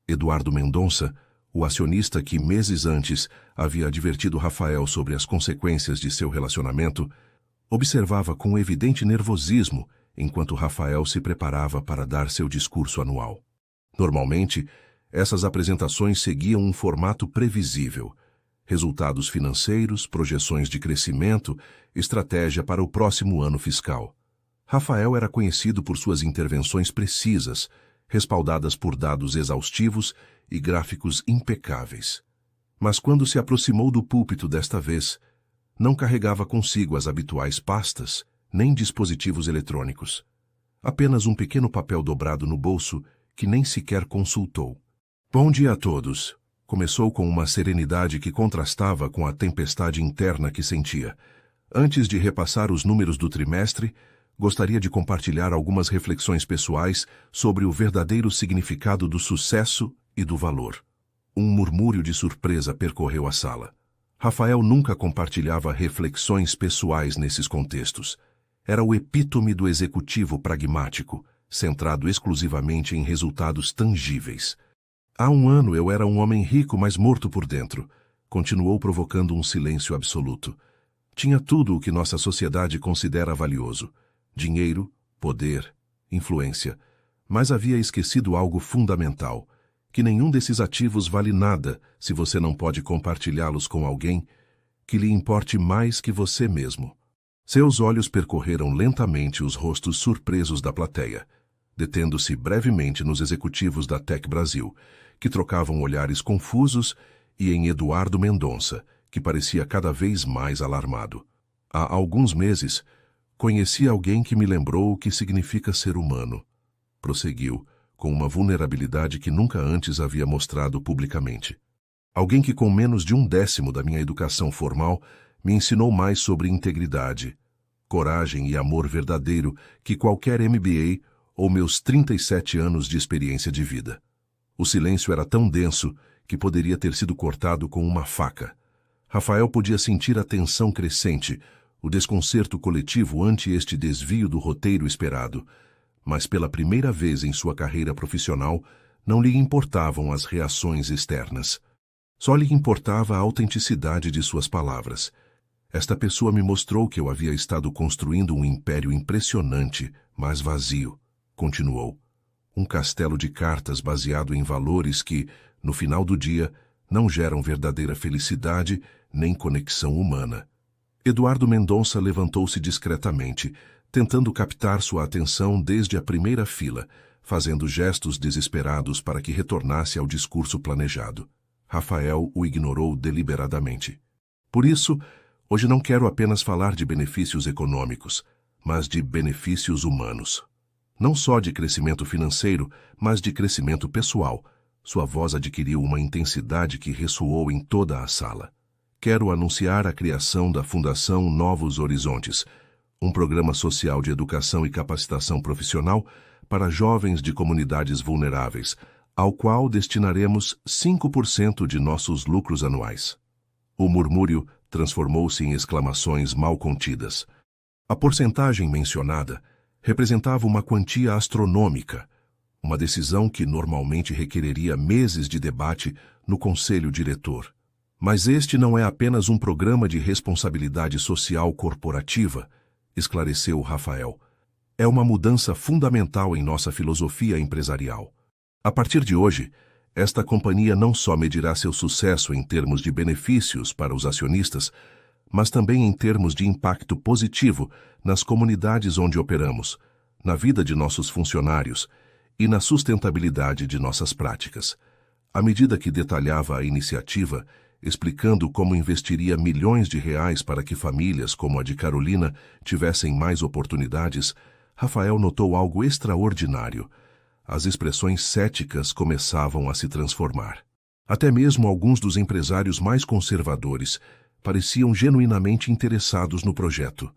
Eduardo Mendonça, o acionista que meses antes havia advertido Rafael sobre as consequências de seu relacionamento, observava com evidente nervosismo enquanto Rafael se preparava para dar seu discurso anual. Normalmente, essas apresentações seguiam um formato previsível: resultados financeiros, projeções de crescimento, estratégia para o próximo ano fiscal. Rafael era conhecido por suas intervenções precisas, respaldadas por dados exaustivos e gráficos impecáveis. Mas quando se aproximou do púlpito desta vez, não carregava consigo as habituais pastas, nem dispositivos eletrônicos. Apenas um pequeno papel dobrado no bolso que nem sequer consultou. Bom dia a todos. Começou com uma serenidade que contrastava com a tempestade interna que sentia. Antes de repassar os números do trimestre, gostaria de compartilhar algumas reflexões pessoais sobre o verdadeiro significado do sucesso e do valor. Um murmúrio de surpresa percorreu a sala. Rafael nunca compartilhava reflexões pessoais nesses contextos. Era o epítome do executivo pragmático, centrado exclusivamente em resultados tangíveis. Há um ano eu era um homem rico, mas morto por dentro. Continuou provocando um silêncio absoluto. Tinha tudo o que nossa sociedade considera valioso: dinheiro, poder, influência. Mas havia esquecido algo fundamental: que nenhum desses ativos vale nada se você não pode compartilhá-los com alguém que lhe importe mais que você mesmo. Seus olhos percorreram lentamente os rostos surpresos da plateia, detendo-se brevemente nos executivos da Tec Brasil, que trocavam olhares confusos, e em Eduardo Mendonça, que parecia cada vez mais alarmado. Há alguns meses, conheci alguém que me lembrou o que significa ser humano. Prosseguiu, com uma vulnerabilidade que nunca antes havia mostrado publicamente. Alguém que com menos de 1/10 da minha educação formal me ensinou mais sobre integridade, coragem e amor verdadeiro que qualquer MBA ou meus 37 anos de experiência de vida. O silêncio era tão denso que poderia ter sido cortado com uma faca. Rafael podia sentir a tensão crescente, o desconcerto coletivo ante este desvio do roteiro esperado, mas pela primeira vez em sua carreira profissional, não lhe importavam as reações externas. Só lhe importava a autenticidade de suas palavras. Esta pessoa me mostrou que eu havia estado construindo um império impressionante, mas vazio, continuou. Um castelo de cartas baseado em valores que, no final do dia, não geram verdadeira felicidade nem conexão humana. Eduardo Mendonça levantou-se discretamente, tentando captar sua atenção desde a primeira fila, fazendo gestos desesperados para que retornasse ao discurso planejado. Rafael o ignorou deliberadamente. Por isso, hoje não quero apenas falar de benefícios econômicos, mas de benefícios humanos. Não só de crescimento financeiro, mas de crescimento pessoal. Sua voz adquiriu uma intensidade que ressoou em toda a sala. Quero anunciar a criação da Fundação Novos Horizontes, um programa social de educação e capacitação profissional para jovens de comunidades vulneráveis, ao qual destinaremos 5% de nossos lucros anuais. O murmúrio transformou-se em exclamações mal contidas. A porcentagem mencionada representava uma quantia astronômica, uma decisão que normalmente requereria meses de debate no conselho diretor. Mas este não é apenas um programa de responsabilidade social corporativa, esclareceu Rafael. É uma mudança fundamental em nossa filosofia empresarial. A partir de hoje, esta companhia não só medirá seu sucesso em termos de benefícios para os acionistas, mas também em termos de impacto positivo nas comunidades onde operamos, na vida de nossos funcionários e na sustentabilidade de nossas práticas. À medida que detalhava a iniciativa, explicando como investiria milhões de reais para que famílias como a de Carolina tivessem mais oportunidades, Rafael notou algo extraordinário. As expressões céticas começavam a se transformar. Até mesmo alguns dos empresários mais conservadores pareciam genuinamente interessados no projeto.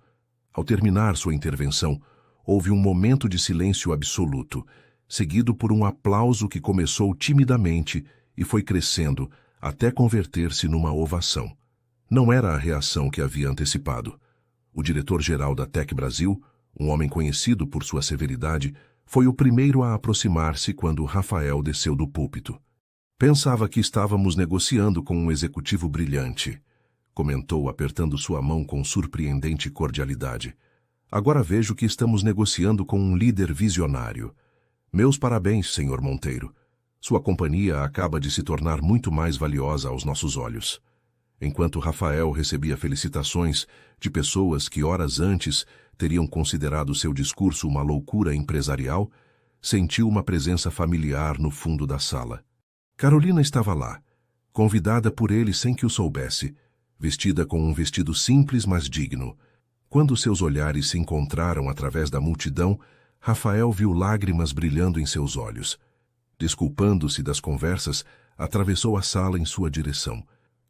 Ao terminar sua intervenção, houve um momento de silêncio absoluto, seguido por um aplauso que começou timidamente e foi crescendo até converter-se numa ovação. Não era a reação que havia antecipado. O diretor-geral da Tec Brasil, um homem conhecido por sua severidade, foi o primeiro a aproximar-se quando Rafael desceu do púlpito. Pensava que estávamos negociando com um executivo brilhante, comentou apertando sua mão com surpreendente cordialidade. Agora vejo que estamos negociando com um líder visionário. Meus parabéns, senhor Monteiro. Sua companhia acaba de se tornar muito mais valiosa aos nossos olhos. Enquanto Rafael recebia felicitações de pessoas que horas antes teriam considerado seu discurso uma loucura empresarial, sentiu uma presença familiar no fundo da sala. Carolina estava lá, convidada por ele sem que o soubesse, vestida com um vestido simples mas digno. Quando seus olhares se encontraram através da multidão, Rafael viu lágrimas brilhando em seus olhos. Desculpando-se das conversas, atravessou a sala em sua direção,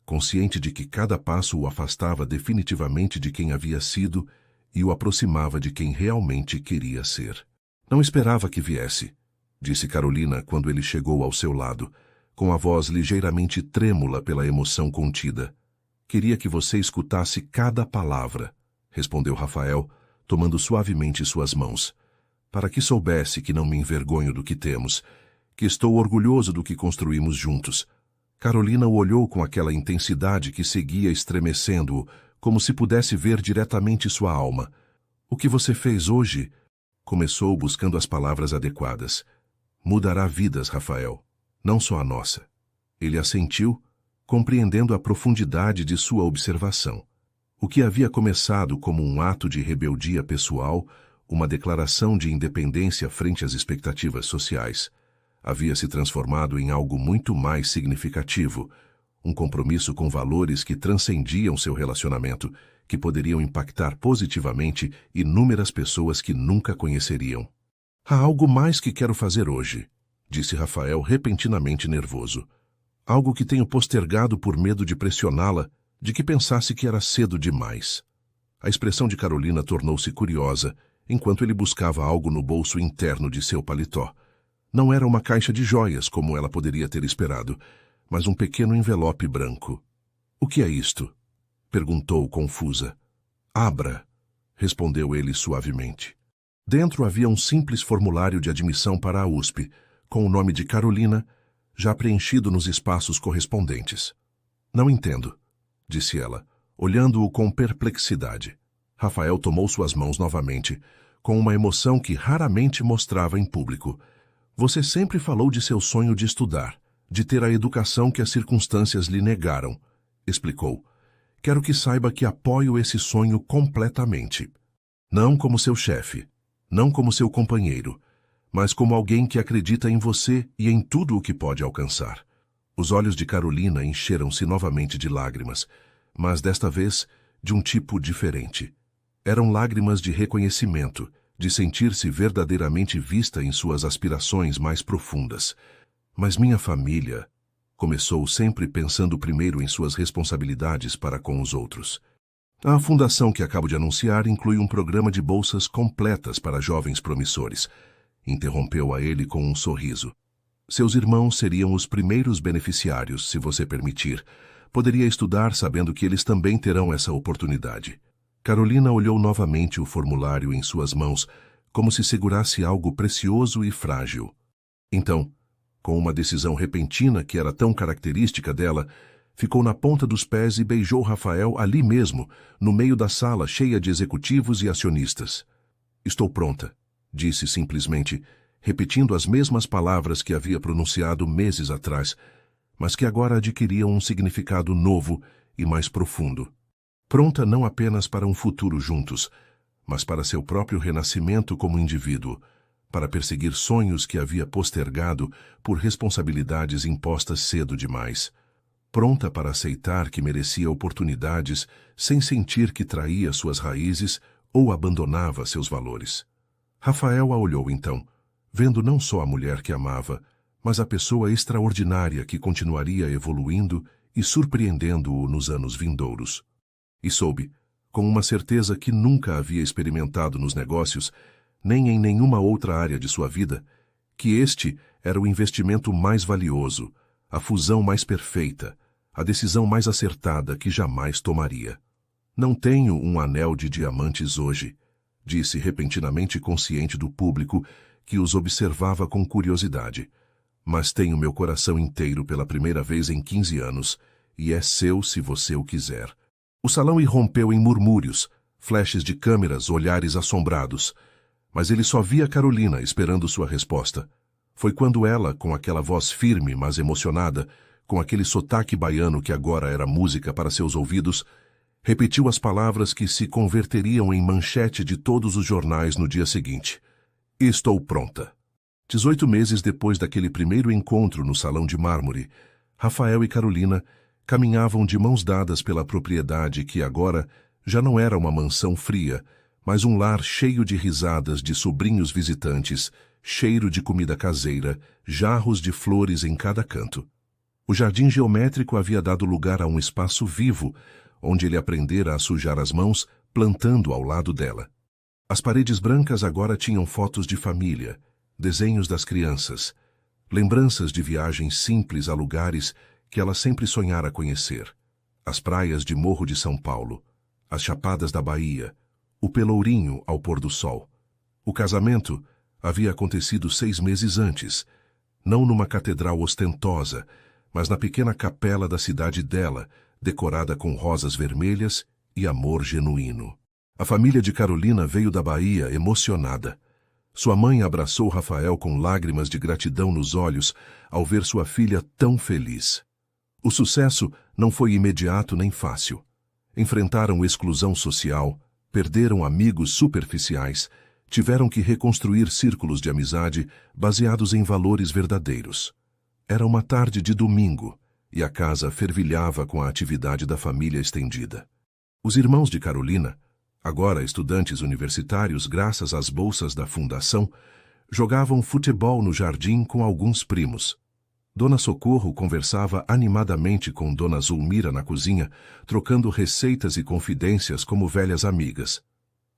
consciente de que cada passo o afastava definitivamente de quem havia sido e o aproximava de quem realmente queria ser. Não esperava que viesse, disse Carolina quando ele chegou ao seu lado, com a voz ligeiramente trêmula pela emoção contida. Queria que você escutasse cada palavra, respondeu Rafael, tomando suavemente suas mãos, para que soubesse que não me envergonho do que temos, que estou orgulhoso do que construímos juntos. Carolina o olhou com aquela intensidade que seguia estremecendo-o, como se pudesse ver diretamente sua alma. O que você fez hoje? Começou buscando as palavras adequadas. Mudará vidas, Rafael, não só a nossa. Ele assentiu, compreendendo a profundidade de sua observação. O que havia começado como um ato de rebeldia pessoal, uma declaração de independência frente às expectativas sociais, havia se transformado em algo muito mais significativo, um compromisso com valores que transcendiam seu relacionamento, que poderiam impactar positivamente inúmeras pessoas que nunca conheceriam. Há algo mais que quero fazer hoje, disse Rafael repentinamente nervoso. Algo que tenho postergado por medo de pressioná-la, de que pensasse que era cedo demais. A expressão de Carolina tornou-se curiosa, enquanto ele buscava algo no bolso interno de seu paletó. Não era uma caixa de joias, como ela poderia ter esperado, mas um pequeno envelope branco. — O que é isto? Perguntou confusa. — Abra, respondeu ele suavemente. Dentro havia um simples formulário de admissão para a USP, com o nome de Carolina, já preenchido nos espaços correspondentes. — Não entendo, disse ela, olhando-o com perplexidade. Rafael tomou suas mãos novamente, com uma emoção que raramente mostrava em público. Você sempre falou de seu sonho de estudar, de ter a educação que as circunstâncias lhe negaram, explicou. Quero que saiba que apoio esse sonho completamente. Não como seu chefe, não como seu companheiro, mas como alguém que acredita em você e em tudo o que pode alcançar. Os olhos de Carolina encheram-se novamente de lágrimas, mas desta vez de um tipo diferente. Eram lágrimas de reconhecimento, de sentir-se verdadeiramente vista em suas aspirações mais profundas. Mas minha família... Começou sempre pensando primeiro em suas responsabilidades para com os outros. A fundação que acabo de anunciar inclui um programa de bolsas completas para jovens promissores. Interrompeu a ele com um sorriso. Seus irmãos seriam os primeiros beneficiários, se você permitir. Poderia estudar sabendo que eles também terão essa oportunidade. Carolina olhou novamente o formulário em suas mãos, como se segurasse algo precioso e frágil. Então, com uma decisão repentina que era tão característica dela, ficou na ponta dos pés e beijou Rafael ali mesmo, no meio da sala cheia de executivos e acionistas. Estou pronta, disse simplesmente, repetindo as mesmas palavras que havia pronunciado meses atrás, mas que agora adquiriam um significado novo e mais profundo. Pronta não apenas para um futuro juntos, mas para seu próprio renascimento como indivíduo, para perseguir sonhos que havia postergado por responsabilidades impostas cedo demais. Pronta para aceitar que merecia oportunidades sem sentir que traía suas raízes ou abandonava seus valores. Rafael a olhou então, vendo não só a mulher que amava, mas a pessoa extraordinária que continuaria evoluindo e surpreendendo-o nos anos vindouros. E soube, com uma certeza que nunca havia experimentado nos negócios, nem em nenhuma outra área de sua vida, que este era o investimento mais valioso, a fusão mais perfeita, a decisão mais acertada que jamais tomaria. Não tenho um anel de diamantes hoje, disse repentinamente consciente do público que os observava com curiosidade. Mas tenho meu coração inteiro pela primeira vez em 15 anos, e é seu se você o quiser. O salão irrompeu em murmúrios, flashes de câmeras, olhares assombrados. Mas ele só via Carolina esperando sua resposta. Foi quando ela, com aquela voz firme, mas emocionada, com aquele sotaque baiano que agora era música para seus ouvidos, repetiu as palavras que se converteriam em manchete de todos os jornais no dia seguinte. Estou pronta. 18 meses depois daquele primeiro encontro no Salão de Mármore, Rafael e Carolina caminhavam de mãos dadas pela propriedade que agora já não era uma mansão fria, mas um lar cheio de risadas de sobrinhos visitantes, cheiro de comida caseira, jarros de flores em cada canto. O jardim geométrico havia dado lugar a um espaço vivo, onde ele aprendera a sujar as mãos, plantando ao lado dela. As paredes brancas agora tinham fotos de família, desenhos das crianças, lembranças de viagens simples a lugares que ela sempre sonhara conhecer. As praias de Morro de São Paulo, as chapadas da Bahia, o Pelourinho ao pôr do sol. O casamento havia acontecido 6 meses antes, não numa catedral ostentosa, mas na pequena capela da cidade dela, decorada com rosas vermelhas e amor genuíno. A família de Carolina veio da Bahia emocionada. Sua mãe abraçou Rafael com lágrimas de gratidão nos olhos ao ver sua filha tão feliz. O sucesso não foi imediato nem fácil. Enfrentaram exclusão social, perderam amigos superficiais, tiveram que reconstruir círculos de amizade baseados em valores verdadeiros. Era uma tarde de domingo e a casa fervilhava com a atividade da família estendida. Os irmãos de Carolina, agora estudantes universitários graças às bolsas da fundação, jogavam futebol no jardim com alguns primos. Dona Socorro conversava animadamente com Dona Zulmira na cozinha, trocando receitas e confidências como velhas amigas.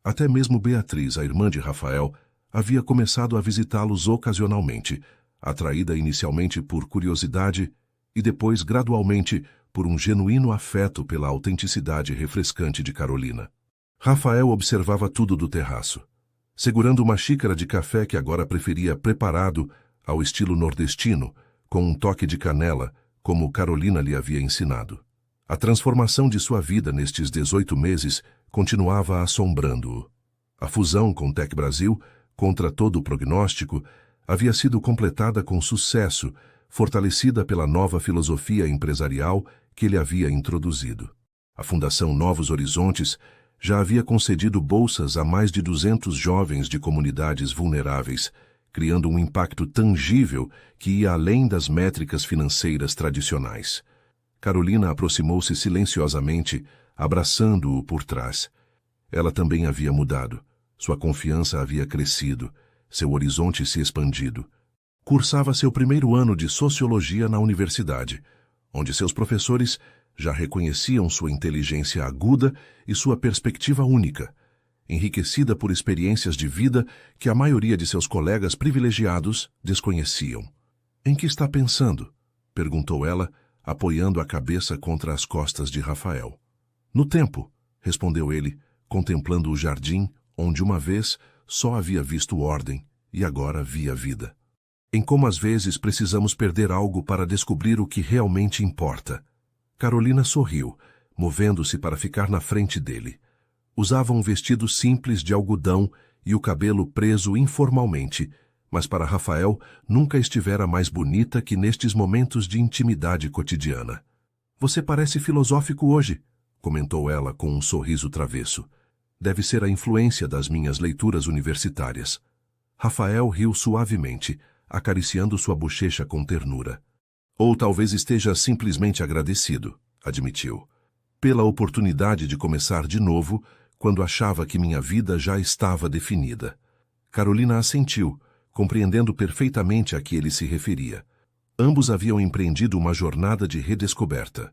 Até mesmo Beatriz, a irmã de Rafael, havia começado a visitá-los ocasionalmente, atraída inicialmente por curiosidade e depois, gradualmente, por um genuíno afeto pela autenticidade refrescante de Carolina. Rafael observava tudo do terraço, segurando uma xícara de café que agora preferia preparado ao estilo nordestino, com um toque de canela, como Carolina lhe havia ensinado. A transformação de sua vida nestes 18 meses continuava assombrando-o. A fusão com Tec Brasil, contra todo o prognóstico, havia sido completada com sucesso, fortalecida pela nova filosofia empresarial que ele havia introduzido. A Fundação Novos Horizontes já havia concedido bolsas a mais de 200 jovens de comunidades vulneráveis, criando um impacto tangível que ia além das métricas financeiras tradicionais. Carolina aproximou-se silenciosamente, abraçando-o por trás. Ela também havia mudado. Sua confiança havia crescido, seu horizonte se expandido. Cursava seu primeiro ano de sociologia na universidade, onde seus professores já reconheciam sua inteligência aguda e sua perspectiva única, enriquecida por experiências de vida que a maioria de seus colegas privilegiados desconheciam. "Em que está pensando?" perguntou ela, apoiando a cabeça contra as costas de Rafael. "No tempo", respondeu ele, contemplando o jardim, onde uma vez só havia visto ordem e agora via vida. "Em como às vezes precisamos perder algo para descobrir o que realmente importa." Carolina sorriu, movendo-se para ficar na frente dele. Usava um vestido simples de algodão e o cabelo preso informalmente, mas para Rafael nunca estivera mais bonita que nestes momentos de intimidade cotidiana. Você parece filosófico hoje, comentou ela com um sorriso travesso. Deve ser a influência das minhas leituras universitárias. Rafael riu suavemente, acariciando sua bochecha com ternura. Ou talvez esteja simplesmente agradecido, admitiu, pela oportunidade de começar de novo quando achava que minha vida já estava definida. Carolina assentiu, compreendendo perfeitamente a que ele se referia. Ambos haviam empreendido uma jornada de redescoberta.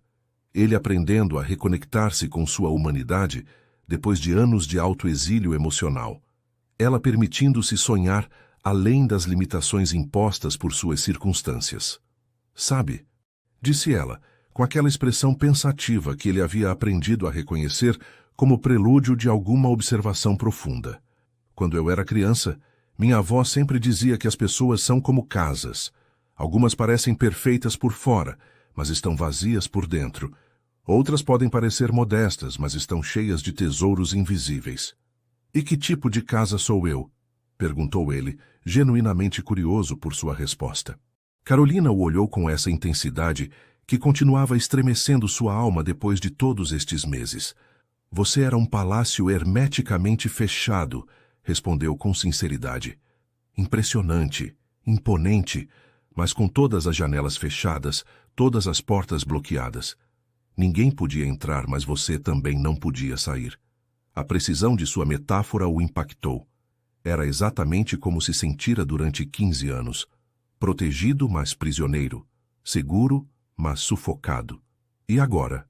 Ele aprendendo a reconectar-se com sua humanidade depois de anos de autoexílio emocional. Ela permitindo-se sonhar além das limitações impostas por suas circunstâncias. Sabe, disse ela, com aquela expressão pensativa que ele havia aprendido a reconhecer como prelúdio de alguma observação profunda. Quando eu era criança, minha avó sempre dizia que as pessoas são como casas. Algumas parecem perfeitas por fora, mas estão vazias por dentro. Outras podem parecer modestas, mas estão cheias de tesouros invisíveis. E que tipo de casa sou eu? Perguntou ele, genuinamente curioso por sua resposta. Carolina o olhou com essa intensidade que continuava estremecendo sua alma depois de todos estes meses. Você era um palácio hermeticamente fechado, respondeu com sinceridade. Impressionante, imponente, mas com todas as janelas fechadas, todas as portas bloqueadas. Ninguém podia entrar, mas você também não podia sair. A precisão de sua metáfora o impactou. Era exatamente como se sentira durante 15 anos. Protegido, mas prisioneiro. Seguro, mas sufocado. E agora?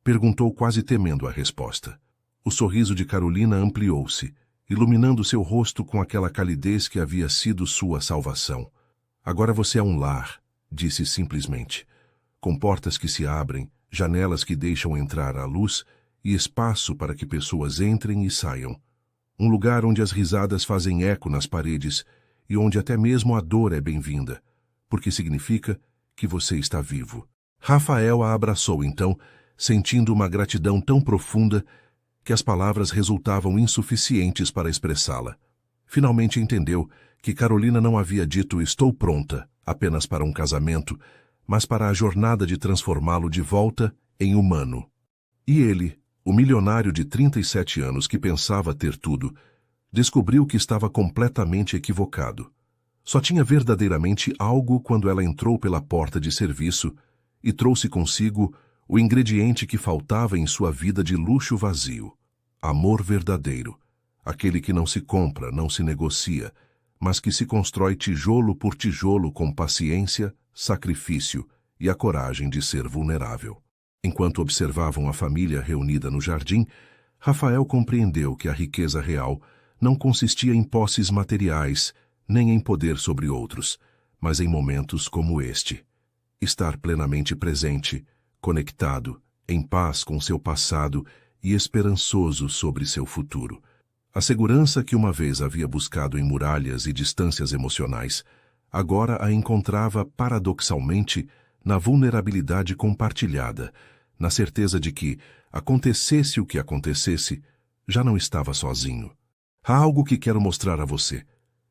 Perguntou quase temendo a resposta. O sorriso de Carolina ampliou-se, iluminando seu rosto com aquela calidez que havia sido sua salvação. Agora você é um lar, disse simplesmente. Com portas que se abrem, janelas que deixam entrar a luz e espaço para que pessoas entrem e saiam. Um lugar onde as risadas fazem eco nas paredes e onde até mesmo a dor é bem-vinda, porque significa que você está vivo. Rafael a abraçou então, sentindo uma gratidão tão profunda que as palavras resultavam insuficientes para expressá-la. Finalmente entendeu que Carolina não havia dito estou pronta apenas para um casamento, mas para a jornada de transformá-lo de volta em humano. E ele, o milionário de 37 anos que pensava ter tudo, descobriu que estava completamente equivocado. Só tinha verdadeiramente algo quando ela entrou pela porta de serviço e trouxe consigo o ingrediente que faltava em sua vida de luxo vazio. Amor verdadeiro, aquele que não se compra, não se negocia, mas que se constrói tijolo por tijolo com paciência, sacrifício e a coragem de ser vulnerável. Enquanto observavam a família reunida no jardim, Rafael compreendeu que a riqueza real não consistia em posses materiais, nem em poder sobre outros, mas em momentos como este. Estar plenamente presente, conectado, em paz com seu passado e esperançoso sobre seu futuro. A segurança que uma vez havia buscado em muralhas e distâncias emocionais, agora a encontrava paradoxalmente na vulnerabilidade compartilhada, na certeza de que, acontecesse o que acontecesse, já não estava sozinho. Há algo que quero mostrar a você,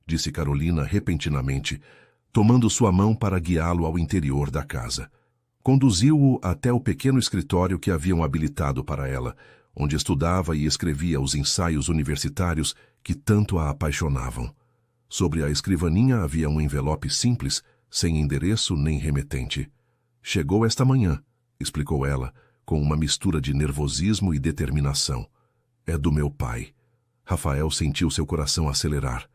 disse Carolina repentinamente, tomando sua mão para guiá-lo ao interior da casa. Conduziu-o até o pequeno escritório que haviam habilitado para ela, onde estudava e escrevia os ensaios universitários que tanto a apaixonavam. Sobre a escrivaninha havia um envelope simples, sem endereço nem remetente. Chegou esta manhã, explicou ela, com uma mistura de nervosismo e determinação. É do meu pai. Rafael sentiu seu coração acelerar.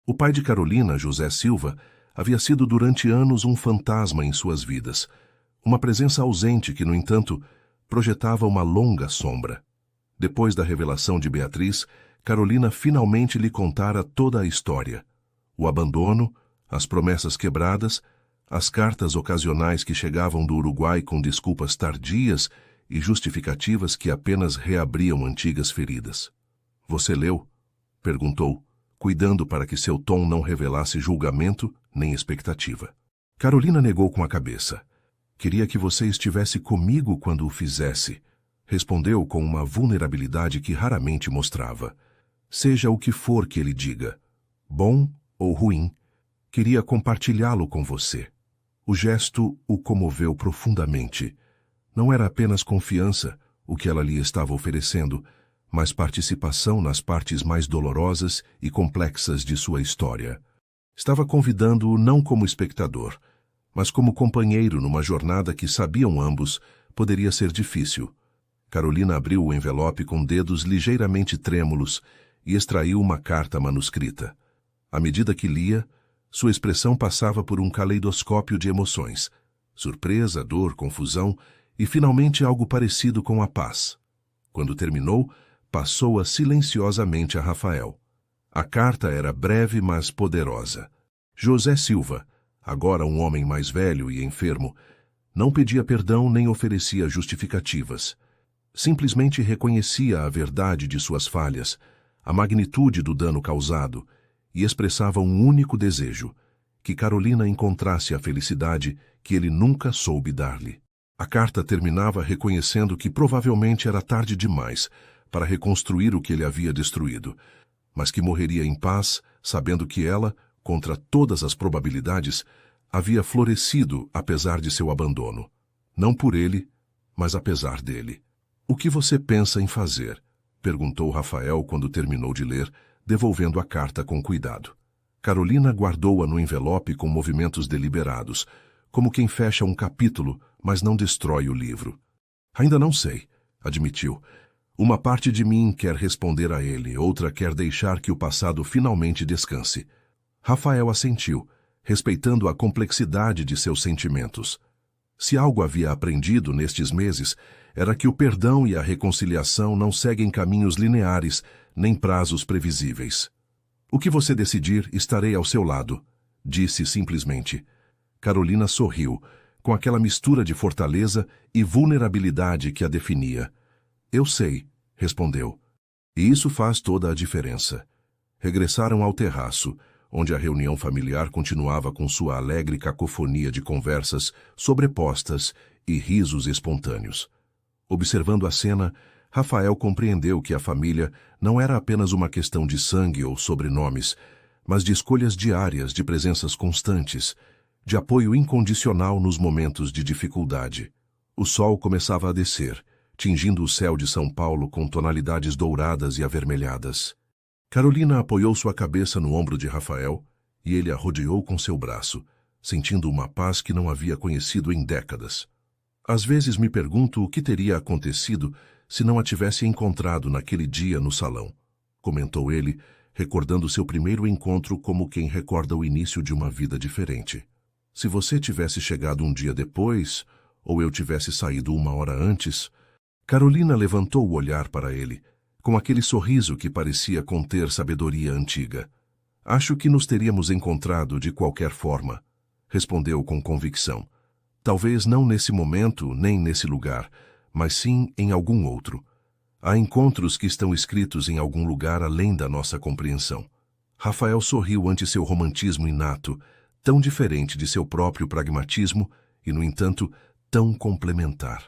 O pai de Carolina, José Silva, havia sido durante anos um fantasma em suas vidas, uma presença ausente que, no entanto, projetava uma longa sombra. Depois da revelação de Beatriz, Carolina finalmente lhe contara toda a história. O abandono, as promessas quebradas, as cartas ocasionais que chegavam do Uruguai com desculpas tardias e justificativas que apenas reabriam antigas feridas. Você leu? Perguntou, cuidando para que seu tom não revelasse julgamento nem expectativa. Carolina negou com a cabeça. Queria que você estivesse comigo quando o fizesse, respondeu com uma vulnerabilidade que raramente mostrava. Seja o que for que ele diga, bom ou ruim, queria compartilhá-lo com você. O gesto o comoveu profundamente. Não era apenas confiança, o que ela lhe estava oferecendo, mas participação nas partes mais dolorosas e complexas de sua história. Estava convidando-o não como espectador, mas como companheiro numa jornada que sabiam ambos poderia ser difícil. Carolina abriu o envelope com dedos ligeiramente trêmulos e extraiu uma carta manuscrita. À medida que lia, sua expressão passava por um caleidoscópio de emoções: surpresa, dor, confusão e finalmente algo parecido com a paz. Quando terminou, passou-a silenciosamente a Rafael. A carta era breve, mas poderosa. José Silva, agora um homem mais velho e enfermo, não pedia perdão nem oferecia justificativas. Simplesmente reconhecia a verdade de suas falhas, a magnitude do dano causado, e expressava um único desejo: que Carolina encontrasse a felicidade que ele nunca soube dar-lhe. A carta terminava reconhecendo que provavelmente era tarde demais para reconstruir o que ele havia destruído, mas que morreria em paz, sabendo que ela, contra todas as probabilidades, havia florescido apesar de seu abandono. Não por ele, mas apesar dele. "O que você pensa em fazer?" perguntou Rafael quando terminou de ler, devolvendo a carta com cuidado. Carolina guardou-a no envelope com movimentos deliberados, como quem fecha um capítulo, mas não destrói o livro. "Ainda não sei", admitiu. "Uma parte de mim quer responder a ele, outra quer deixar que o passado finalmente descanse." Rafael assentiu, respeitando a complexidade de seus sentimentos. Se algo havia aprendido nestes meses, era que o perdão e a reconciliação não seguem caminhos lineares, nem prazos previsíveis. "O que você decidir, estarei ao seu lado", disse simplesmente. Carolina sorriu, com aquela mistura de fortaleza e vulnerabilidade que a definia. "Eu sei", respondeu. "E isso faz toda a diferença." Regressaram ao terraço, onde a reunião familiar continuava com sua alegre cacofonia de conversas sobrepostas e risos espontâneos. Observando a cena, Rafael compreendeu que a família não era apenas uma questão de sangue ou sobrenomes, mas de escolhas diárias, de presenças constantes, de apoio incondicional nos momentos de dificuldade. O sol começava a descer, tingindo o céu de São Paulo com tonalidades douradas e avermelhadas. Carolina apoiou sua cabeça no ombro de Rafael e ele a rodeou com seu braço, sentindo uma paz que não havia conhecido em décadas. "Às vezes me pergunto o que teria acontecido se não a tivesse encontrado naquele dia no salão", comentou ele, recordando seu primeiro encontro como quem recorda o início de uma vida diferente. "Se você tivesse chegado um dia depois, ou eu tivesse saído uma hora antes..." Carolina levantou o olhar para ele, com aquele sorriso que parecia conter sabedoria antiga. "Acho que nos teríamos encontrado de qualquer forma", respondeu com convicção. "Talvez não nesse momento, nem nesse lugar, mas sim em algum outro. Há encontros que estão escritos em algum lugar além da nossa compreensão." Rafael sorriu ante seu romantismo inato, tão diferente de seu próprio pragmatismo e, no entanto, tão complementar.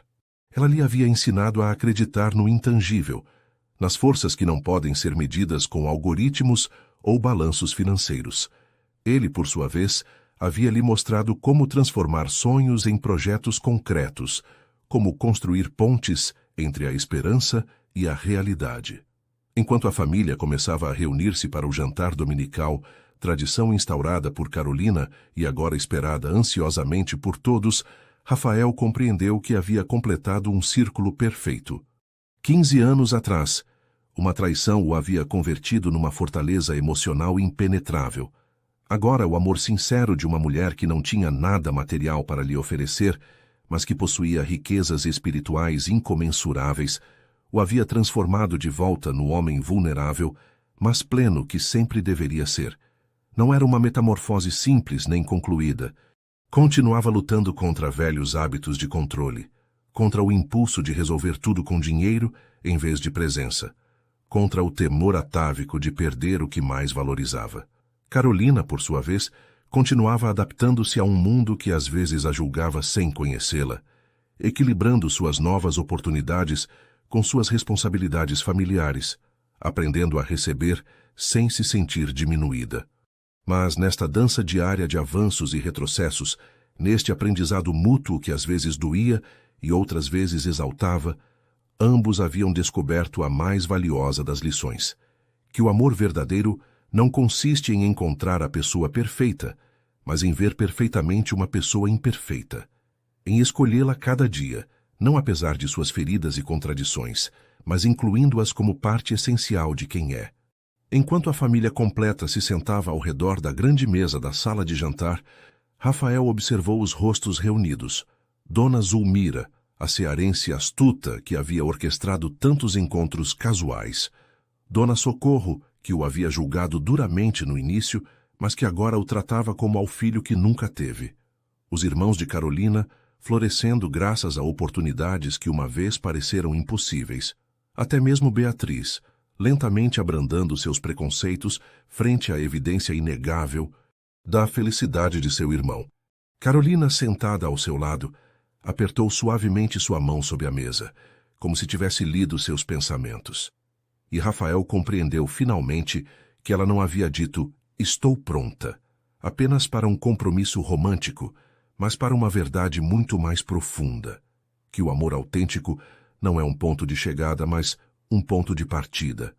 Ela lhe havia ensinado a acreditar no intangível, nas forças que não podem ser medidas com algoritmos ou balanços financeiros. Ele, por sua vez, havia lhe mostrado como transformar sonhos em projetos concretos, como construir pontes entre a esperança e a realidade. Enquanto a família começava a reunir-se para o jantar dominical, tradição instaurada por Carolina e agora esperada ansiosamente por todos, Rafael compreendeu que havia completado um círculo perfeito. 15 anos atrás, uma traição o havia convertido numa fortaleza emocional impenetrável. Agora, o amor sincero de uma mulher que não tinha nada material para lhe oferecer, mas que possuía riquezas espirituais incomensuráveis, o havia transformado de volta no homem vulnerável, mas pleno que sempre deveria ser. Não era uma metamorfose simples nem concluída. Continuava lutando contra velhos hábitos de controle, contra o impulso de resolver tudo com dinheiro em vez de presença, contra o temor atávico de perder o que mais valorizava. Carolina, por sua vez, continuava adaptando-se a um mundo que às vezes a julgava sem conhecê-la, equilibrando suas novas oportunidades com suas responsabilidades familiares, aprendendo a receber sem se sentir diminuída. Mas nesta dança diária de avanços e retrocessos, neste aprendizado mútuo que às vezes doía e outras vezes exaltava, ambos haviam descoberto a mais valiosa das lições: que o amor verdadeiro não consiste em encontrar a pessoa perfeita, mas em ver perfeitamente uma pessoa imperfeita, em escolhê-la cada dia, não apesar de suas feridas e contradições, mas incluindo-as como parte essencial de quem é. Enquanto a família completa se sentava ao redor da grande mesa da sala de jantar, Rafael observou os rostos reunidos. Dona Zulmira, a cearense astuta que havia orquestrado tantos encontros casuais. Dona Socorro, que o havia julgado duramente no início, mas que agora o tratava como ao filho que nunca teve. Os irmãos de Carolina, florescendo graças a oportunidades que uma vez pareceram impossíveis. Até mesmo Beatriz, lentamente abrandando seus preconceitos frente à evidência inegável da felicidade de seu irmão. Carolina, sentada ao seu lado, apertou suavemente sua mão sob a mesa, como se tivesse lido seus pensamentos. E Rafael compreendeu finalmente que ela não havia dito "estou pronta", apenas para um compromisso romântico, mas para uma verdade muito mais profunda, que o amor autêntico não é um ponto de chegada, mas um ponto de partida.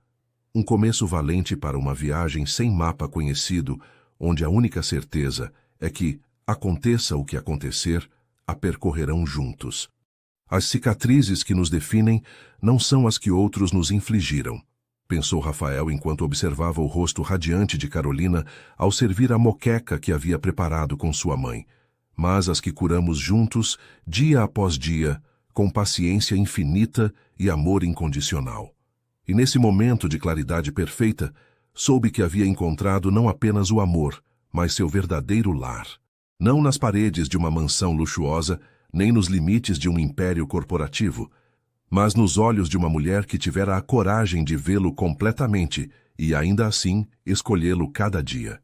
Um começo valente para uma viagem sem mapa conhecido, onde a única certeza é que, aconteça o que acontecer, a percorrerão juntos. As cicatrizes que nos definem não são as que outros nos infligiram, pensou Rafael enquanto observava o rosto radiante de Carolina ao servir a moqueca que havia preparado com sua mãe, mas as que curamos juntos, dia após dia, com paciência infinita e amor incondicional. E nesse momento de claridade perfeita, soube que havia encontrado não apenas o amor, mas seu verdadeiro lar. Não nas paredes de uma mansão luxuosa, nem nos limites de um império corporativo, mas nos olhos de uma mulher que tivera a coragem de vê-lo completamente e, ainda assim, escolhê-lo cada dia.